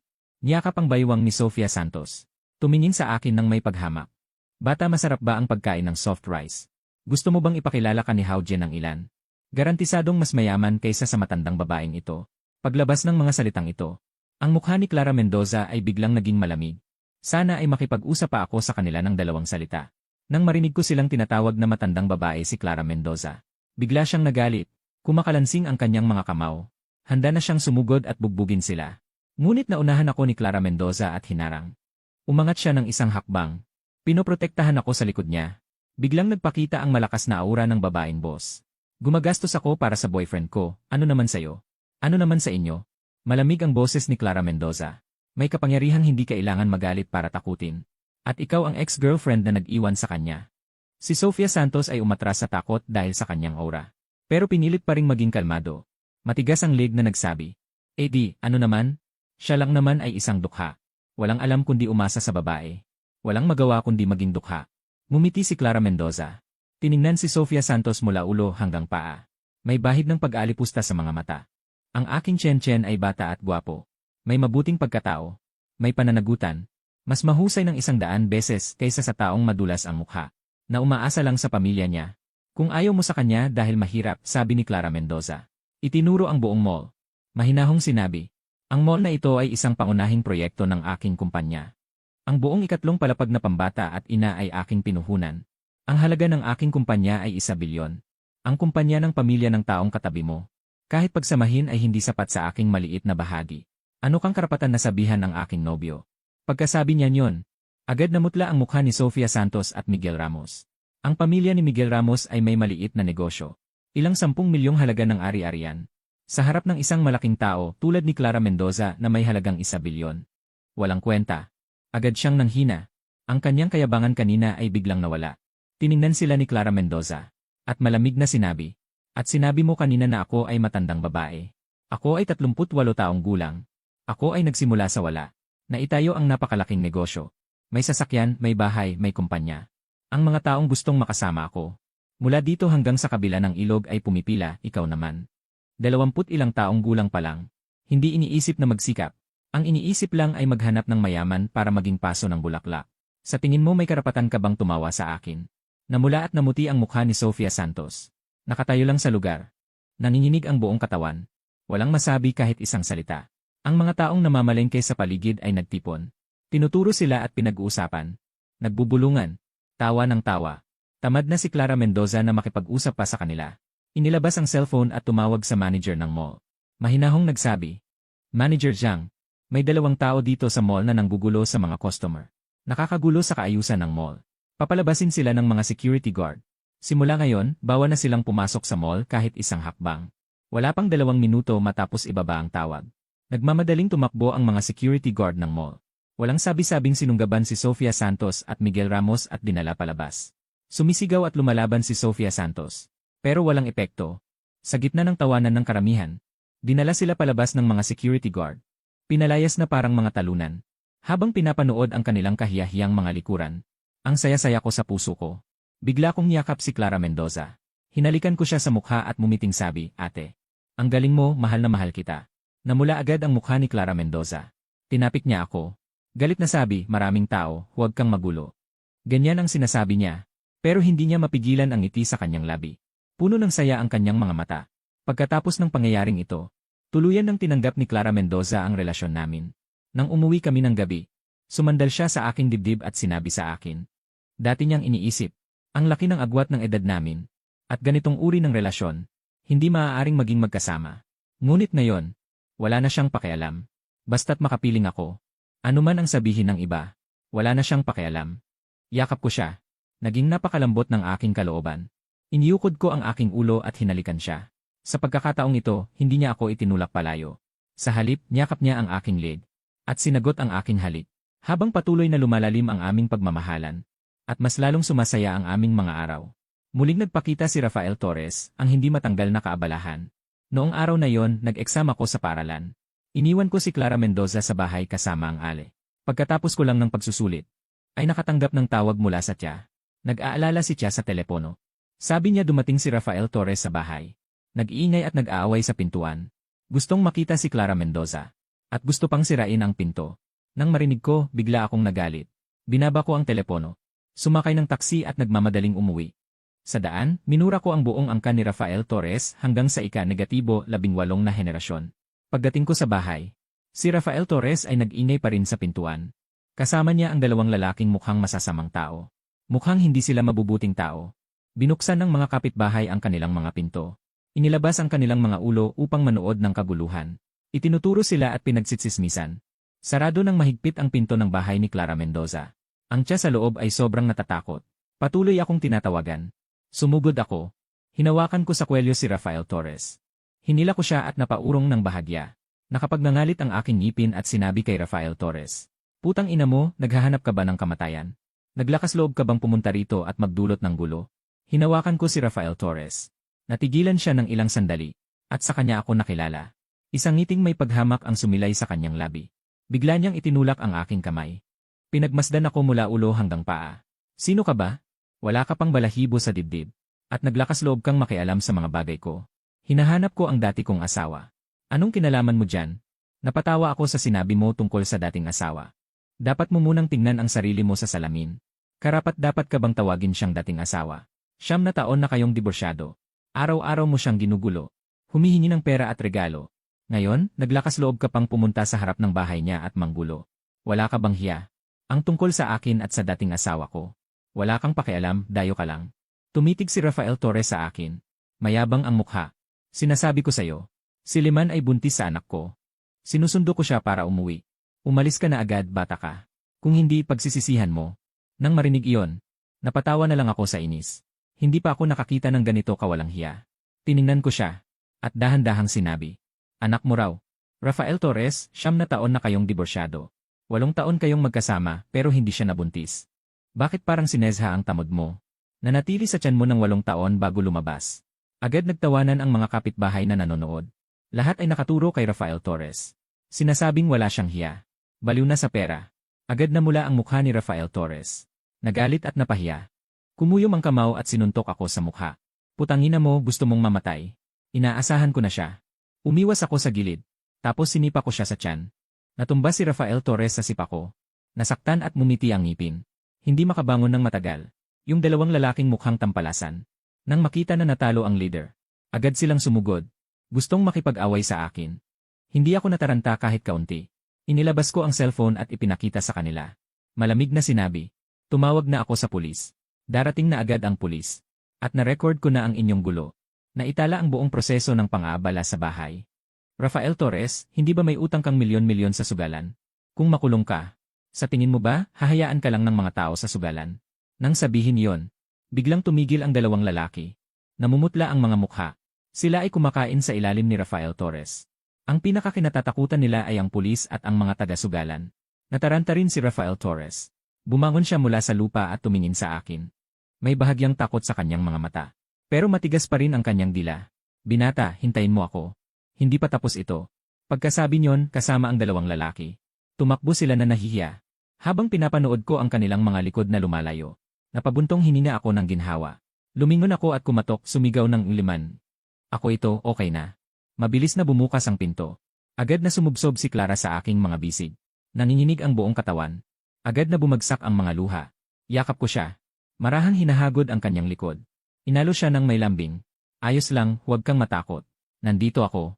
Niyakap ang baywang ni Sofia Santos. Tumingin sa akin ng may paghamak. Bata, masarap ba ang pagkain ng soft rice? Gusto mo bang ipakilala ka ni Howjen ng ilan? Garantisadong mas mayaman kaysa sa matandang babaeng ito. Paglabas ng mga salitang ito, ang mukha ni Clara Mendoza ay biglang naging malamig. Sana ay makipag-usap pa ako sa kanila ng dalawang salita. Nang marinig ko silang tinatawag na matandang babae si Clara Mendoza, bigla siyang nagalit. Kumakalansing ang kanyang mga kamao. Handa na siyang sumugod at bugbugin sila. Ngunit naunahan ako ni Clara Mendoza at hinarang. Umangat siya ng isang hakbang. Pinoprotektahan ako sa likod niya. Biglang nagpakita ang malakas na aura ng babaeng boss. Gumagastos ako para sa boyfriend ko. Ano naman sa'yo? Ano naman sa inyo? Malamig ang boses ni Clara Mendoza. May kapangyarihang hindi kailangan magalit para takutin. At ikaw ang ex-girlfriend na nag-iwan sa kanya. Si Sofia Santos ay umatras sa takot dahil sa kanyang aura. Pero pinilit pa ring maging kalmado. Matigas ang leg na nagsabi. Ano naman? Siya lang naman ay isang dukha. Walang alam kundi umasa sa babae. Walang magawa kundi maging dukha. Ngumiti si Clara Mendoza. Tiningnan si Sofia Santos mula ulo hanggang paa. May bahid ng pag-aalipusta sa mga mata. Ang aking Chen ay bata at gwapo. May mabuting pagkatao. May pananagutan. Mas mahusay ng 100 beses kaysa sa taong madulas ang mukha. Na umaasa lang sa pamilya niya. Kung ayaw mo sa kanya dahil mahirap, sabi ni Clara Mendoza. Itinuro ang buong mall. Mahinahong sinabi. Ang mall na ito ay isang pangunahing proyekto ng aking kumpanya. Ang buong ikatlong palapag na pambata at ina ay aking pinuhunan. Ang halaga ng aking kumpanya ay 1 bilyon. Ang kumpanya ng pamilya ng taong katabi mo. Kahit pagsamahin ay hindi sapat sa aking maliit na bahagi. Ano kang karapatan na sabihan ng aking nobyo? Pagkasabi niya niyon, agad namutla ang mukha ni Sofia Santos at Miguel Ramos. Ang pamilya ni Miguel Ramos ay may maliit na negosyo. Ilang 10 milyong halaga ng ari-arian. Sa harap ng isang malaking tao tulad ni Clara Mendoza na may halagang 1 bilyon. Walang kwenta. Agad siyang nanghina. Ang kanyang kayabangan kanina ay biglang nawala. Tiningnan sila ni Clara Mendoza. At malamig na sinabi. At sinabi mo kanina na ako ay matandang babae. Ako ay 38 taong gulang. Ako ay nagsimula sa wala. Naitayo ang napakalaking negosyo. May sasakyan, may bahay, may kumpanya. Ang mga taong gustong makasama ako. Mula dito hanggang sa kabila ng ilog ay pumipila, ikaw naman. 20 ilang taong gulang pa lang. Hindi iniisip na magsikap. Ang iniisip lang ay maghanap ng mayaman para maging paso ng bulaklak. Sa tingin mo may karapatan ka bang tumawa sa akin? Namula at namuti ang mukha ni Sofia Santos. Nakatayo lang sa lugar. Nanginginig ang buong katawan. Walang masabi kahit isang salita. Ang mga taong namamalengke sa paligid ay nagtipon. Tinuturo sila at pinag-uusapan. Nagbubulungan. Tawa ng tawa. Tamad na si Clara Mendoza na makipag-usap pa sa kanila. Inilabas ang cellphone at tumawag sa manager ng mall. Mahinahong nagsabi, Manager Zhang, may 2 tao dito sa mall na nanggugulo sa mga customer. Nakakagulo sa kaayusan ng mall. Papalabasin sila ng mga security guard. Simula ngayon, bawal na silang pumasok sa mall kahit isang hakbang. Wala pang 2 minuto matapos ibaba ang tawag. Nagmamadaling tumakbo ang mga security guard ng mall. Walang sabi-sabing sinunggaban si Sofia Santos at Miguel Ramos at dinala palabas. Sumisigaw at lumalaban si Sofia Santos. Pero walang epekto. Sa gitna ng tawanan ng karamihan, dinala sila palabas ng mga security guard. Pinalayas na parang mga talunan. Habang pinapanood ang kanilang kahiyahiyang mga likuran, ang saya-saya ko sa puso ko. Bigla kong niyakap si Clara Mendoza. Hinalikan ko siya sa mukha at mumiting sabi, Ate, ang galing mo, mahal na mahal kita. Namula agad ang mukha ni Clara Mendoza. Tinapik niya ako. Galit na sabi, maraming tao, huwag kang magulo. Ganyan ang sinasabi niya. Pero hindi niya mapigilan ang ngiti sa kanyang labi. Puno ng saya ang kanyang mga mata. Pagkatapos ng pangyayaring ito, tuluyan nang tinanggap ni Clara Mendoza ang relasyon namin. Nang umuwi kami ng gabi, sumandal siya sa aking dibdib at sinabi sa akin. Dati niyang iniisip, ang laki ng agwat ng edad namin. At ganitong uri ng relasyon, hindi maaaring maging magkasama. Ngunit ngayon, wala na siyang pakialam. Basta't makapiling ako. Ano man ang sabihin ng iba, wala na siyang pakialam. Yakap ko siya. Naging napakalambot ng aking kalooban. Iniyukod ko ang aking ulo at hinalikan siya. Sa pagkakataong ito, hindi niya ako itinulak palayo. Sa halip, niyakap niya ang aking leg. At sinagot ang aking halik. Habang patuloy na lumalalim ang aming pagmamahalan, at mas lalong sumasaya ang aming mga araw. Muling nagpakita si Rafael Torres, ang hindi matanggal na kaabalahan. Noong araw na yon, nag-exam ako sa paaralan. Iniwan ko si Clara Mendoza sa bahay kasama ang Ale. Pagkatapos ko lang ng pagsusulit, ay nakatanggap ng tawag mula sa tiya. Nag-aalala si tiya sa telepono. Sabi niya dumating si Rafael Torres sa bahay. Nag-iingay at nag-aaway sa pintuan. Gustong makita si Clara Mendoza. At gusto pang sirain ang pinto. Nang marinig ko, bigla akong nagalit. Binaba ko ang telepono. Sumakay ng taksi at nagmamadaling umuwi. Sa daan, minura ko ang buong angka ni Rafael Torres hanggang sa ika-18 na henerasyon. Pagdating ko sa bahay, si Rafael Torres ay nag-ingay pa rin sa pintuan. Kasama niya ang dalawang lalaking mukhang masasamang tao. Mukhang hindi sila mabubuting tao. Binuksan ng mga kapitbahay ang kanilang mga pinto. Inilabas ang kanilang mga ulo upang manood ng kaguluhan. Itinuturo sila at pinagsitsismisan. Sarado ng mahigpit ang pinto ng bahay ni Clara Mendoza. Ang tiya sa loob ay sobrang natatakot. Patuloy akong tinatawagan. Sumugod ako. Hinawakan ko sa kwelyo si Rafael Torres. Hinila ko siya at napaurong ng bahagya. Nakapagnangalit ang aking ngipin at sinabi kay Rafael Torres, "Putang ina mo, naghahanap ka ba ng kamatayan? Naglakas loob ka bang pumunta rito at magdulot ng gulo?" Hinawakan ko si Rafael Torres. Natigilan siya ng ilang sandali. At sa kanya ako nakilala. Isang ngiting may paghamak ang sumilay sa kanyang labi. Bigla niyang itinulak ang aking kamay. Pinagmasdan ako mula ulo hanggang paa. "Sino ka ba? Wala ka pang balahibo sa dibdib. At naglakas loob kang makialam sa mga bagay ko. Hinahanap ko ang dati kong asawa. Anong kinalaman mo dyan?" Napatawa ako sa sinabi mo tungkol sa dating asawa. Dapat mo munang tingnan ang sarili mo sa salamin. Karapat-dapat ka bang tawagin siyang dating asawa? 9 na taon na kayong diborsyado. Araw-araw mo siyang ginugulo. Humihingi ng pera at regalo. Ngayon, naglakas loob ka pang pumunta sa harap ng bahay niya at manggulo. Wala ka bang hiya? Ang tungkol sa akin at sa dating asawa ko. Wala kang pakialam, dayo ka lang. Tumitig si Rafael Torres sa akin. Mayabang ang mukha. Sinasabi ko sa'yo. Si Liman ay buntis sa anak ko. Sinusundo ko siya para umuwi. Umalis ka na agad, bata ka. Kung hindi, pagsisisihan mo. Nang marinig iyon, napatawa na lang ako sa inis. Hindi pa ako nakakita ng ganito kawalang hiya. Tiningnan ko siya. At dahan-dahang sinabi. "Anak mo raw. Rafael Torres, 9 na taon na kayong diborsyado. 8 taon kayong magkasama pero hindi siya nabuntis. Bakit parang sinezha ang tamod mo? Nanatili sa tiyan mo ng 8 taon bago lumabas." Agad nagtawanan ang mga kapitbahay na nanonood. Lahat ay nakaturo kay Rafael Torres. Sinasabing wala siyang hiya. Baliw na sa pera. Agad namula ang mukha ni Rafael Torres. Nagalit at napahiya. Kumuyom ang kamao at sinuntok ako sa mukha. "Putangina mo, gusto mong mamatay. Inaasahan ko na siya." Umiwas ako sa gilid. Tapos sinipa ko siya sa tiyan. Natumba si Rafael Torres sa sipa ko. Nasaktan at mumiti ang ngipin. Hindi makabangon ng matagal. Yung dalawang lalaking mukhang tampalasan. Nang makita na natalo ang leader, agad silang sumugod. Gustong makipag-away sa akin. Hindi ako nataranta kahit kaunti. Inilabas ko ang cellphone at ipinakita sa kanila. Malamig na sinabi. "Tumawag na ako sa pulis. Darating na agad ang pulis. At na-record ko na ang inyong gulo." Naitala ang buong proseso ng pang-aabala sa bahay. "Rafael Torres, hindi ba may utang kang milyon-milyon sa sugalan? Kung makulong ka, sa tingin mo ba, hahayaan ka lang ng mga tao sa sugalan?" Nang sabihin yon, biglang tumigil ang dalawang lalaki. Namumutla ang mga mukha. Sila ay kumakain sa ilalim ni Rafael Torres. Ang pinakakinatatakutan nila ay ang pulis at ang mga taga-sugalan. Nataranta rin si Rafael Torres. Bumangon siya mula sa lupa at tumingin sa akin. May bahagyang takot sa kanyang mga mata. Pero matigas pa rin ang kanyang dila. "Binata, hintayin mo ako. Hindi pa tapos ito." Pagkasabi niyon, kasama ang dalawang lalaki. Tumakbo sila na nahihiya. Habang pinapanood ko ang kanilang mga likod na lumalayo, napabuntong hinina ako ng ginhawa. Lumingon ako at kumatok, sumigaw ng Liman. "Ako ito, okay na." Mabilis na bumukas ang pinto. Agad na sumubsob si Clara sa aking mga bisig. Nanginginig ang buong katawan. Agad na bumagsak ang mga luha. Yakap ko siya. Marahang hinahagod ang kanyang likod. Inalo siya ng may lambing. "Ayos lang, huwag kang matakot. Nandito ako."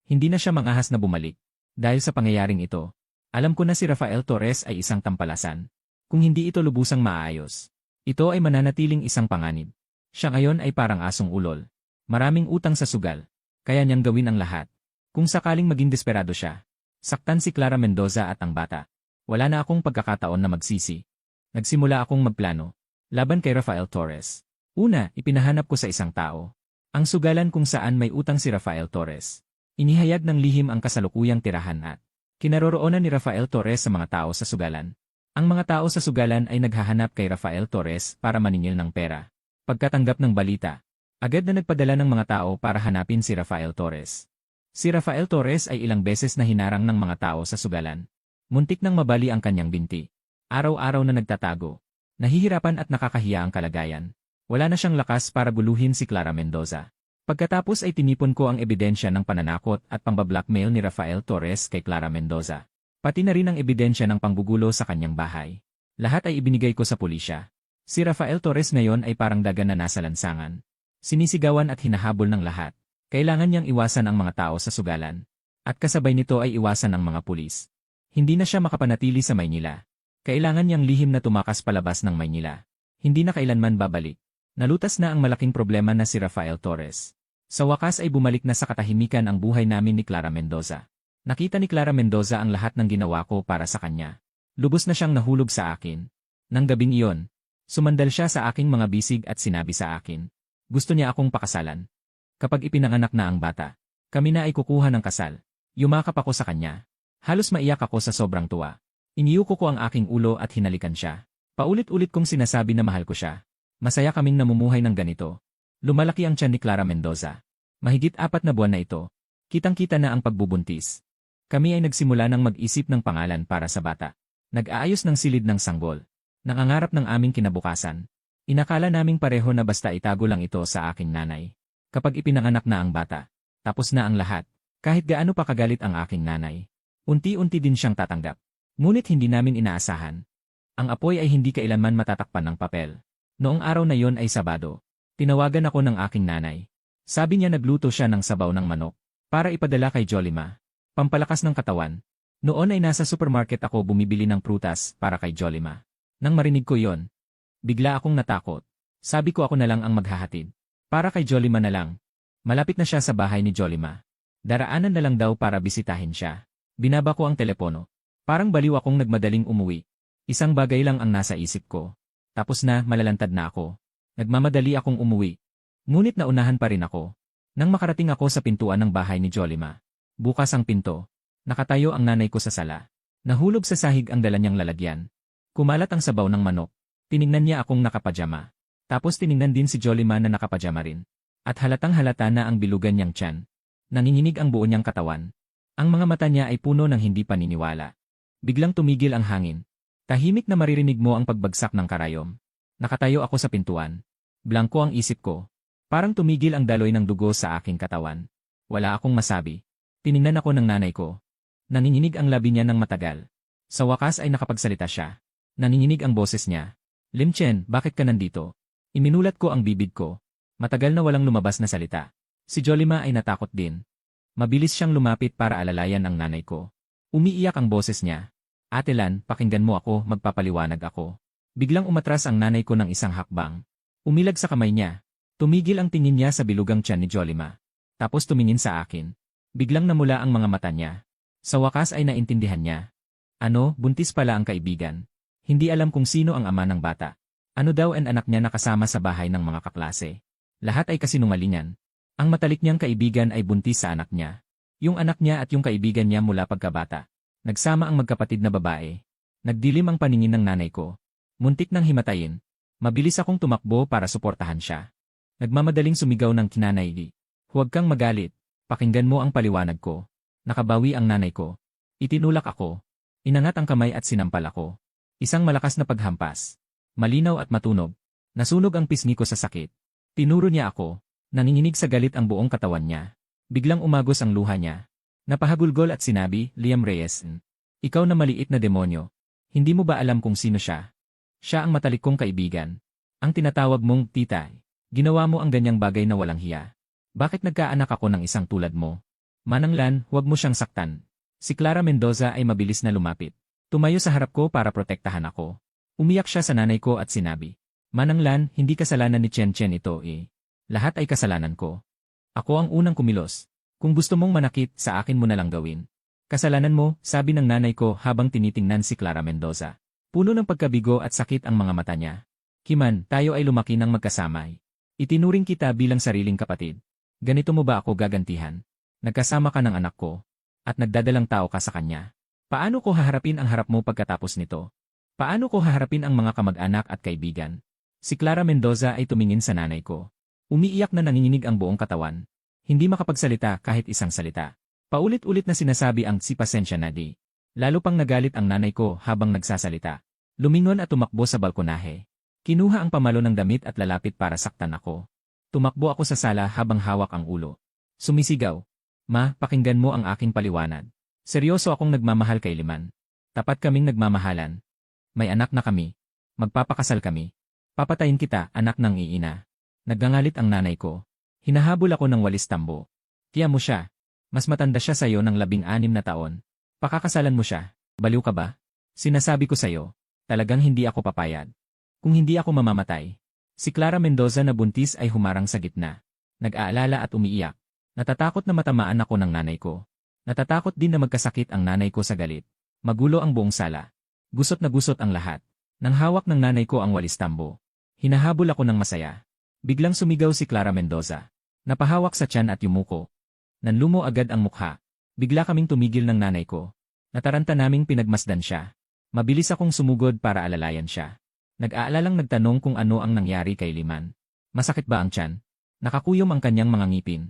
Hindi na siya mangahas na bumalik. Dahil sa pangyayaring ito, alam ko na si Rafael Torres ay isang tampalasan. Kung hindi ito lubusang maayos, ito ay mananatiling isang panganib. Siya ngayon ay parang asong ulol. Maraming utang sa sugal. Kaya niyang gawin ang lahat. Kung sakaling maging desperado siya, saktan si Clara Mendoza at ang bata. Wala na akong pagkakataon na magsisi. Nagsimula akong magplano. Laban kay Rafael Torres. Una, ipinahanap ko sa isang tao. Ang sugalan kung saan may utang si Rafael Torres. Inihayag ng lihim ang kasalukuyang tirahan at Kinaroroonan ni Rafael Torres sa mga tao sa sugalan. Ang mga tao sa sugalan ay naghahanap kay Rafael Torres para maningil ng pera. Pagkatanggap ng balita, agad na nagpadala ng mga tao para hanapin si Rafael Torres. Si Rafael Torres ay ilang beses na hinarang ng mga tao sa sugalan. Muntik nang mabali ang kanyang binti. Araw-araw na nagtatago. Nahihirapan at nakakahiya ang kalagayan. Wala na siyang lakas para guluhin si Clara Mendoza. Pagkatapos ay tinipon ko ang ebidensya ng pananakot at pambablackmail ni Rafael Torres kay Clara Mendoza. Pati na rin ang ebidensya ng panggugulo sa kanyang bahay. Lahat ay ibinigay ko sa pulisya. Si Rafael Torres ngayon ay parang daga na nasa lansangan. Sinisigawan at hinahabol ng lahat. Kailangan niyang iwasan ang mga tao sa sugalan. At kasabay nito ay iwasan ang mga pulis. Hindi na siya makapanatili sa Maynila. Kailangan niyang lihim na tumakas palabas ng Maynila. Hindi na kailanman babalik. Nalutas na ang malaking problema na si Rafael Torres. Sa wakas ay bumalik na sa katahimikan ang buhay namin ni Clara Mendoza. Nakita ni Clara Mendoza ang lahat ng ginawa ko para sa kanya. Lubos na siyang nahulog sa akin. Nang gabing iyon, sumandal siya sa aking mga bisig at sinabi sa akin. Gusto niya akong pakasalan. Kapag ipinanganak na ang bata, kami na ay kukuha ng kasal. Yumakap ako sa kanya. Halos maiyak ako sa sobrang tuwa. Iniyuko ko ang aking ulo at hinalikan siya. Paulit-ulit kong sinasabi na mahal ko siya. Masaya kaming namumuhay ng ganito. Lumalaki ang tiyan ni Clara Mendoza. Mahigit 4 na buwan na ito. Kitang-kita na ang pagbubuntis. Kami ay nagsimula ng mag-isip ng pangalan para sa bata. Nag-aayos ng silid ng sanggol. Nangangarap ng aming kinabukasan. Inakala naming pareho na basta itago lang ito sa aking nanay. Kapag ipinanganak na ang bata, tapos na ang lahat. Kahit gaano pa kagalit ang aking nanay. Unti-unti din siyang tatanggap. Ngunit hindi namin inaasahan. Ang apoy ay hindi kailanman matatakpan ng papel. Noong araw na yon ay Sabado. Tinawagan ako ng aking nanay. Sabi niya nagluto siya ng sabaw ng manok para ipadala kay Jolima. Pampalakas ng katawan. Noon ay nasa supermarket ako bumibili ng prutas para kay Jolima. Nang marinig ko yon, bigla akong natakot. Sabi ko ako na lang ang maghahatid. Para kay Jolima na lang. Malapit na siya sa bahay ni Jolima. Daraanan na lang daw para bisitahin siya. Binaba ko ang telepono. Parang baliw akong nagmadaling umuwi. Isang bagay lang ang nasa isip ko. Tapos na, malalantad na ako. Nagmamadali akong umuwi. Ngunit naunahan pa rin ako. Nang makarating ako sa pintuan ng bahay ni Jolima. Bukas ang pinto. Nakatayo ang nanay ko sa sala. Nahulog sa sahig ang dala niyang lalagyan. Kumalat ang sabaw ng manok. Tiningnan niya akong nakapajama. Tapos tiningnan din si Jolima na nakapajama rin. At halatang halata na ang bilugan niyang tiyan. Nanginginig ang buo niyang katawan. Ang mga mata niya ay puno ng hindi paniniwala. Biglang tumigil ang hangin. Tahimik na maririnig mo ang pagbagsak ng karayom. Nakatayo ako sa pintuan. Blangko ang isip ko. Parang tumigil ang daloy ng dugo sa aking katawan. Wala akong masabi. Tiningnan ako ng nanay ko. Nanginginig ang labi niya ng matagal. Sa wakas ay nakapagsalita siya. Nanginginig ang boses niya. Limchen, bakit ka nandito? Iminulat ko ang bibig ko. Matagal na walang lumabas na salita. Si Jolima ay natakot din. Mabilis siyang lumapit para alalayan ang nanay ko. Umiiyak ang boses niya. Ate Lan, pakinggan mo ako, magpapaliwanag ako. Biglang umatras ang nanay ko ng isang hakbang. Umilag sa kamay niya. Tumigil ang tingin niya sa bilugang tiyan ni Jolima. Tapos tumingin sa akin. Biglang namula ang mga mata niya. Sa wakas ay naintindihan niya. Ano, buntis pala ang kaibigan. Hindi alam kung sino ang ama ng bata. Ano daw ang anak niya nakasama sa bahay ng mga kaklase. Lahat ay kasinungalingan. Ang matalik niyang kaibigan ay buntis sa anak niya. Yung anak niya at yung kaibigan niya mula pagkabata. Nagsama ang magkapatid na babae. Nagdilim ang paningin ng nanay ko. Muntik nang himatayin. Mabilis akong tumakbo para suportahan siya. Nagmamadaling sumigaw ng kinanay. Huwag kang magalit. Pakinggan mo ang paliwanag ko. Nakabawi ang nanay ko. Itinulak ako. Inangat ang kamay at sinampal ako. Isang malakas na paghampas. Malinaw at matunog. Nasunog ang pisngi ko sa sakit. Tinuro niya ako. Nanginginig sa galit ang buong katawan niya. Biglang umagos ang luha niya. Napahagulgol at sinabi, Liam Reyes, ikaw na maliit na demonyo. Hindi mo ba alam kung sino siya? Siya ang matalik kong kaibigan. Ang tinatawag mong tita. Ginawa mo ang ganyang bagay na walang hiya. Bakit nagkaanak ako ng isang tulad mo? Mananglan, huwag mo siyang saktan. Si Clara Mendoza ay mabilis na lumapit. Tumayo sa harap ko para protektahan ako. Umiyak siya sa nanay ko at sinabi, Mananglan, hindi kasalanan ni Chen Chen ito eh. Lahat ay kasalanan ko. Ako ang unang kumilos. Kung gusto mong manakit, sa akin mo na lang gawin. Kasalanan mo, sabi ng nanay ko habang tinitingnan si Clara Mendoza. Puno ng pagkabigo at sakit ang mga mata niya. Kiman, tayo ay lumaki ng magkasama. Itinuring kita bilang sariling kapatid. Ganito mo ba ako gagantihan? Nagkasama ka ng anak ko. At nagdadalang tao ka sa kanya. Paano ko haharapin ang harap mo pagkatapos nito? Paano ko haharapin ang mga kamag-anak at kaibigan? Si Clara Mendoza ay tumingin sa nanay ko. Umiiyak na nanginginig ang buong katawan. Hindi makapagsalita kahit isang salita. Paulit-ulit na sinasabi ang si pasensya na di. Lalo pang nagalit ang nanay ko habang nagsasalita. Lumingon at tumakbo sa balkonahe. Kinuha ang pamalo ng damit at lalapit para saktan ako. Tumakbo ako sa sala habang hawak ang ulo. Sumisigaw. Ma, pakinggan mo ang aking paliwanag. Seryoso akong nagmamahal kay Liman. Tapat kaming nagmamahalan. May anak na kami. Magpapakasal kami. Papatayin kita, anak ng iina. Naggangalit ang nanay ko. Hinahabol ako ng walis tambo. Tiya mo siya. Mas matanda siya sa'yo ng 16 na taon. Pakakasalan mo siya. Baliw ka ba? Sinasabi ko sa'yo. Talagang hindi ako papayag. Kung hindi ako mamamatay. Si Clara Mendoza na buntis ay humarang sa gitna. Nag-aalala at umiiyak. Natatakot na matamaan ako ng nanay ko. Natatakot din na magkasakit ang nanay ko sa galit. Magulo ang buong sala. Gusot na gusot ang lahat. Nang hawak ng nanay ko ang walis tambo. Hinahabol ako ng masaya. Biglang sumigaw si Clara Mendoza. Napahawak sa tiyan at yumuko. Nanlumo agad ang mukha. Bigla kaming tumigil ng nanay ko. Nataranta naming pinagmasdan siya. Mabilis akong sumugod para alalayan siya. Nag-aalalang nagtanong kung ano ang nangyari kay Liman. Masakit ba ang tiyan? Nakakuyom ang kanyang mga ngipin.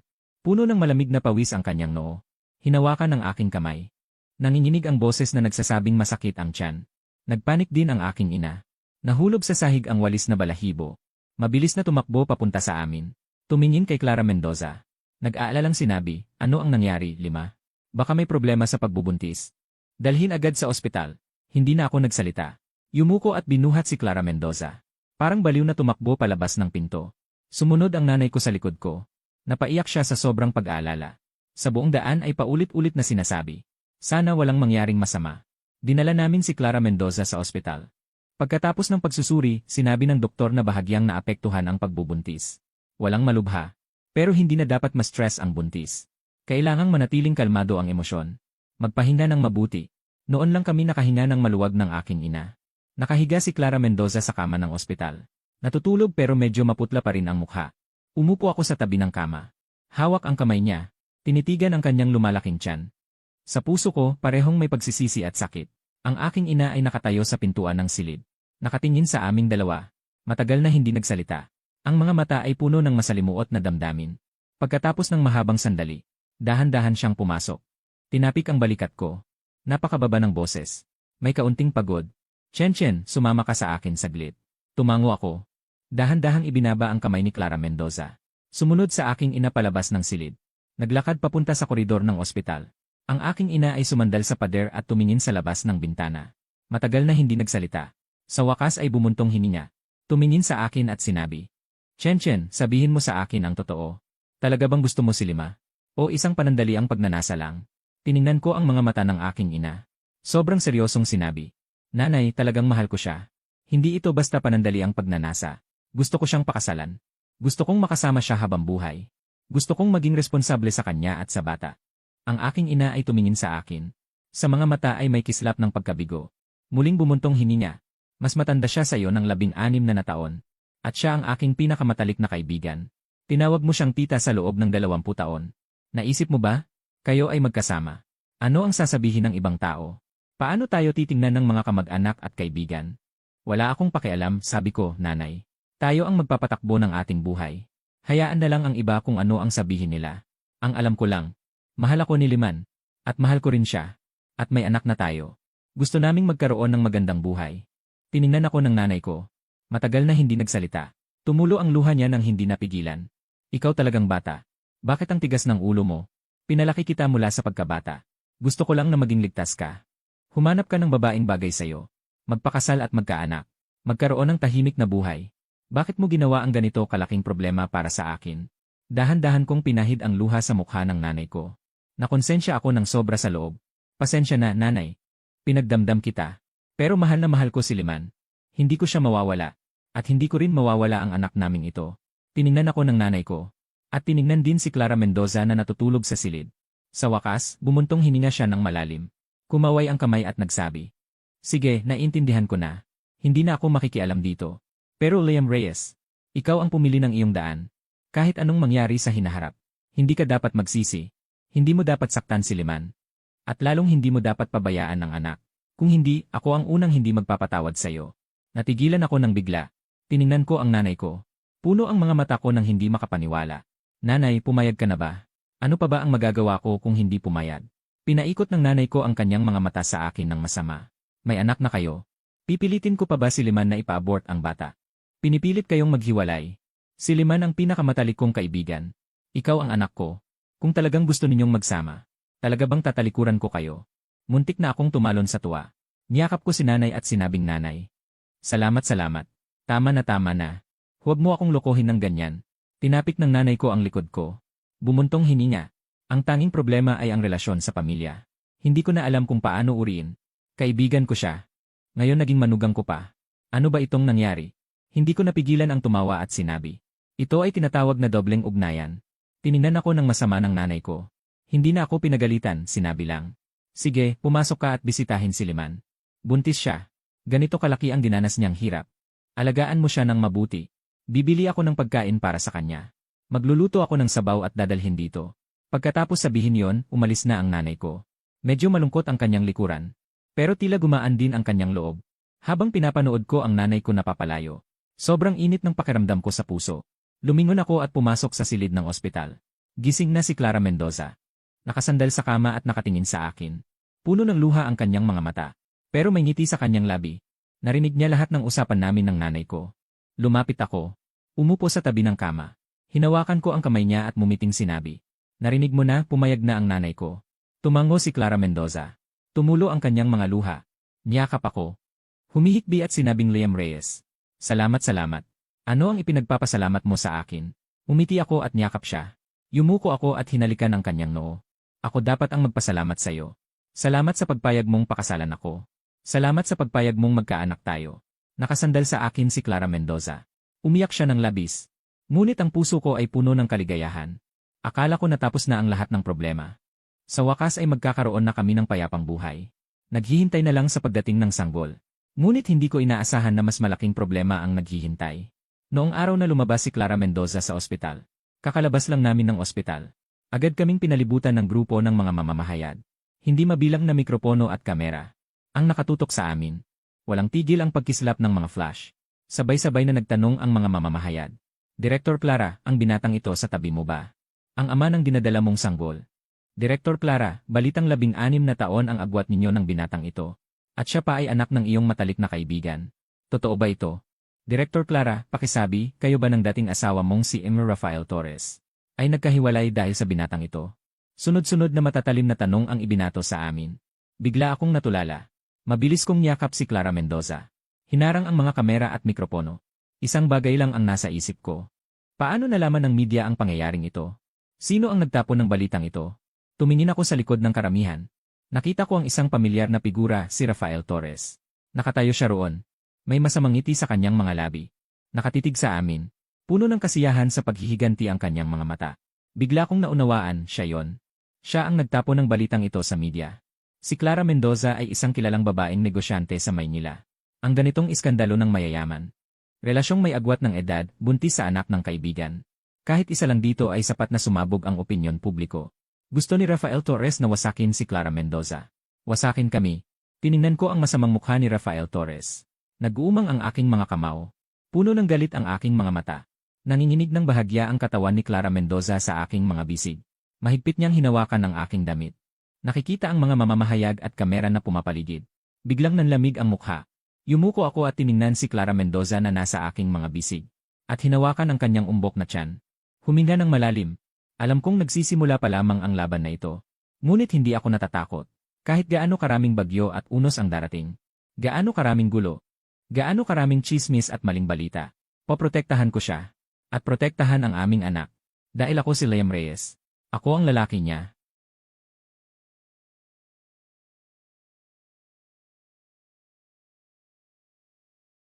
Puno ng malamig na pawis ang kanyang noo. Hinawakan ng aking kamay. Nanginginig ang boses na nagsasabing masakit ang tiyan. Nagpanik din ang aking ina. Nahulog sa sahig ang walis na balahibo. Mabilis na tumakbo papunta sa amin. Tumingin kay Clara Mendoza. Nag-aalalang sinabi, ano ang nangyari, Lima? Baka may problema sa pagbubuntis. Dalhin agad sa ospital. Hindi na ako nagsalita. Yumuko at binuhat si Clara Mendoza. Parang baliw na tumakbo palabas ng pinto. Sumunod ang nanay ko sa likod ko. Napaiyak siya sa sobrang pag-aalala. Sa buong daan ay paulit-ulit na sinasabi. Sana walang mangyaring masama. Dinala namin si Clara Mendoza sa ospital. Pagkatapos ng pagsusuri, sinabi ng doktor na bahagyang naapektuhan ang pagbubuntis. Walang malubha. Pero hindi na dapat ma-stress ang buntis. Kailangang manatiling kalmado ang emosyon. Magpahinga ng mabuti. Noon lang kami nakahinga ng maluwag ng aking ina. Nakahiga si Clara Mendoza sa kama ng ospital. Natutulog pero medyo maputla pa rin ang mukha. Umupo ako sa tabi ng kama. Hawak ang kamay niya. Tinitigan ang kanyang lumalaking tiyan. Sa puso ko, parehong may pagsisisi at sakit. Ang aking ina ay nakatayo sa pintuan ng silid. Nakatingin sa aming dalawa. Matagal na hindi nagsalita. Ang mga mata ay puno ng masalimuot na damdamin. Pagkatapos ng mahabang sandali, dahan-dahan siyang pumasok. Tinapik ang balikat ko. Napakababa ng boses. May kaunting pagod. Chen, sumama ka sa akin saglit. Tumango ako. Dahan-dahang ibinaba ang kamay ni Clara Mendoza. Sumunod sa aking ina palabas ng silid. Naglakad papunta sa koridor ng ospital. Ang aking ina ay sumandal sa pader at tumingin sa labas ng bintana. Matagal na hindi nagsalita. Sa wakas ay bumuntong hininga. Tumingin sa akin at sinabi, Chen, sabihin mo sa akin ang totoo. Talaga bang gusto mo si Lima? O isang panandaliang pagnanasa lang? Tiningnan ko ang mga mata ng aking ina. Sobrang seryosong sinabi, Nanay, talagang mahal ko siya. Hindi ito basta panandaliang pagnanasa. Gusto ko siyang pakasalan. Gusto kong makasama siya habang buhay. Gusto kong maging responsable sa kanya at sa bata. Ang aking ina ay tumingin sa akin. Sa mga mata ay may kislap ng pagkabigo. Muling bumuntong hininga. Mas matanda siya sa iyo ng 16 na taon. At siya ang aking pinakamatalik na kaibigan. Tinawag mo siyang tita sa loob ng 20 taon. Naisip mo ba? Kayo ay magkasama. Ano ang sasabihin ng ibang tao? Paano tayo titingnan ng mga kamag-anak at kaibigan? Wala akong pakialam, sabi ko, nanay. Tayo ang magpapatakbo ng ating buhay. Hayaan na lang ang iba kung ano ang sabihin nila. Ang alam ko lang, mahal ako ni Liman. At mahal ko rin siya. At may anak na tayo. Gusto naming magkaroon ng magandang buhay. Tiningnan ako ng nanay ko. Matagal na hindi nagsalita. Tumulo ang luha niya nang hindi napigilan. Ikaw talagang bata. Bakit ang tigas ng ulo mo? Pinalaki kita mula sa pagkabata. Gusto ko lang na maging ligtas ka. Humanap ka ng babaeng bagay sa'yo. Magpakasal at magkaanak. Magkaroon ng tahimik na buhay. Bakit mo ginawa ang ganito kalaking problema para sa akin? Dahan-dahan kong pinahid ang luha sa mukha ng nanay ko. Nakonsensya ako ng sobra sa loob. Pasensya na, nanay. Pinagdamdam kita. Pero mahal na mahal ko si Liman. Hindi ko siya mawawala. At hindi ko rin mawawala ang anak naming ito. Tiningnan ako ng nanay ko. At tiningnan din si Clara Mendoza na natutulog sa silid. Sa wakas, bumuntong hininga siya ng malalim. Kumaway ang kamay at nagsabi, Sige, naiintindihan ko na. Hindi na ako makikialam dito. Pero Liam Reyes, ikaw ang pumili ng iyong daan. Kahit anong mangyari sa hinaharap, hindi ka dapat magsisi. Hindi mo dapat saktan si Liman. At lalong hindi mo dapat pabayaan ng anak. Kung hindi, ako ang unang hindi magpapatawad sa'yo. Natigilan ako ng bigla. Tiningnan ko ang nanay ko. Puno ang mga mata ko nang hindi makapaniwala. Nanay, pumayag ka na ba? Ano pa ba ang magagawa ko kung hindi pumayag? Pinaikot ng nanay ko ang kanyang mga mata sa akin ng masama. May anak na kayo. Pipilitin ko pa ba si Liman na ipa-abort ang bata? Pinipilit kayong maghiwalay. Si Liman ang pinakamatalik kong kaibigan. Ikaw ang anak ko. Kung talagang gusto ninyong magsama, talaga bang tatalikuran ko kayo? Muntik na akong tumalon sa tuwa. Niyakap ko si nanay at sinabing, nanay. Salamat. Tama na. Huwag mo akong lokohin ng ganyan. Tinapik ng nanay ko ang likod ko. Bumuntong hininga. Ang tanging problema ay ang relasyon sa pamilya. Hindi ko na alam kung paano uriin. Kaibigan ko siya. Ngayon naging manugang ko pa. Ano ba itong nangyari? Hindi ko napigilan ang tumawa at sinabi. Ito ay tinatawag na dobleng ugnayan. Tiningnan ako ng masama ng nanay ko. Hindi na ako pinagalitan, sinabi lang. Sige, pumasok ka at bisitahin si Liman. Buntis siya. Ganito kalaki ang dinanas niyang hirap. Alagaan mo siya ng mabuti. Bibili ako ng pagkain para sa kanya. Magluluto ako ng sabaw at dadalhin dito. Pagkatapos sabihin yon, umalis na ang nanay ko. Medyo malungkot ang kanyang likuran. Pero tila gumaan din ang kanyang loob. Habang pinapanood ko ang nanay ko napapalayo. Sobrang init ng pakiramdam ko sa puso. Lumingon ako at pumasok sa silid ng ospital. Gising na si Clara Mendoza. Nakasandal sa kama at nakatingin sa akin. Puno ng luha ang kanyang mga mata. Pero may ngiti sa kanyang labi. Narinig niya lahat ng usapan namin ng nanay ko. Lumapit ako. Umupo sa tabi ng kama. Hinawakan ko ang kamay niya at mumiting sinabi. Narinig mo na, pumayag na ang nanay ko. Tumango si Clara Mendoza. Tumulo ang kanyang mga luha. Niyakap ako. Humihikbi at sinabing, Liam Reyes. Salamat. Ano ang ipinagpapasalamat mo sa akin? Umiti ako at niyakap siya. Yumuko ako at hinalikan ang kanyang noo. Ako dapat ang magpasalamat sa iyo. Salamat sa pagpayag mong pakasalan ako. Salamat sa pagpayag mong magkaanak tayo. Nakasandal sa akin si Clara Mendoza. Umiyak siya ng labis. Ngunit ang puso ko ay puno ng kaligayahan. Akala ko natapos na ang lahat ng problema. Sa wakas ay magkakaroon na kami ng payapang buhay. Naghihintay na lang sa pagdating ng sanggol. Ngunit hindi ko inaasahan na mas malaking problema ang naghihintay. Noong araw na lumabas si Clara Mendoza sa ospital. Kakalabas lang namin ng ospital. Agad kaming pinalibutan ng grupo ng mga mamamahayag. Hindi mabilang na mikropono at kamera. Ang nakatutok sa amin. Walang tigil ang pagkislap ng mga flash. Sabay-sabay na nagtanong ang mga mamamahayag. Direktor Clara, ang binatang ito sa tabi mo ba? Ang ama ng dinadala mong sanggol. Direktor Clara, balitang 16 na taon ang agwat ninyo ng binatang ito. At siya pa ay anak ng iyong matalik na kaibigan. Totoo ba ito? Direktor Clara, pakisabi, kayo ba ng dating asawa mong si Emir Rafael Torres ay nagkahiwalay dahil sa binatang ito? Sunod-sunod na matatalim na tanong ang ibinato sa amin. Bigla akong natulala. Mabilis kong niyakap si Clara Mendoza. Hinarang ang mga kamera at mikropono. Isang bagay lang ang nasa isip ko. Paano nalaman ng media ang pangyayaring ito? Sino ang nagtapon ng balitang ito? Tumingin ako sa likod ng karamihan. Nakita ko ang isang pamilyar na figura, si Rafael Torres. Nakatayo siya roon. May masamang ngiti sa kanyang mga labi. Nakatitig sa amin. Puno ng kasiyahan sa paghihiganti ang kanyang mga mata. Bigla kong naunawaan, siya yon. Siya ang nagtapon ng balitang ito sa media. Si Clara Mendoza ay isang kilalang babaeng negosyante sa Maynila. Ang ganitong iskandalo ng mayayaman. Relasyong may agwat ng edad, buntis sa anak ng kaibigan. Kahit isa lang dito ay sapat na sumabog ang opinyon publiko. Gusto ni Rafael Torres na wasakin si Clara Mendoza. Wasakin kami. Tiningnan ko ang masamang mukha ni Rafael Torres. Nag-uumang ang aking mga kamao. Puno ng galit ang aking mga mata. Nanginginig ng bahagya ang katawan ni Clara Mendoza sa aking mga bisig. Mahigpit niyang hinawakan ang aking damit. Nakikita ang mga mamamahayag at kamera na pumapaligid. Biglang nanlamig ang mukha. Yumuko ako at tiningnan si Clara Mendoza na nasa aking mga bisig. At hinawakan ang kanyang umbok na tiyan. Huminga ng malalim. Alam kong nagsisimula pa lamang ang laban na ito. Ngunit hindi ako natatakot. Kahit gaano karaming bagyo at unos ang darating. Gaano karaming gulo. Gaano karaming chismis at maling balita. Poprotektahan ko siya. At protektahan ang aming anak. Dahil ako si Liam Reyes. Ako ang lalaki niya.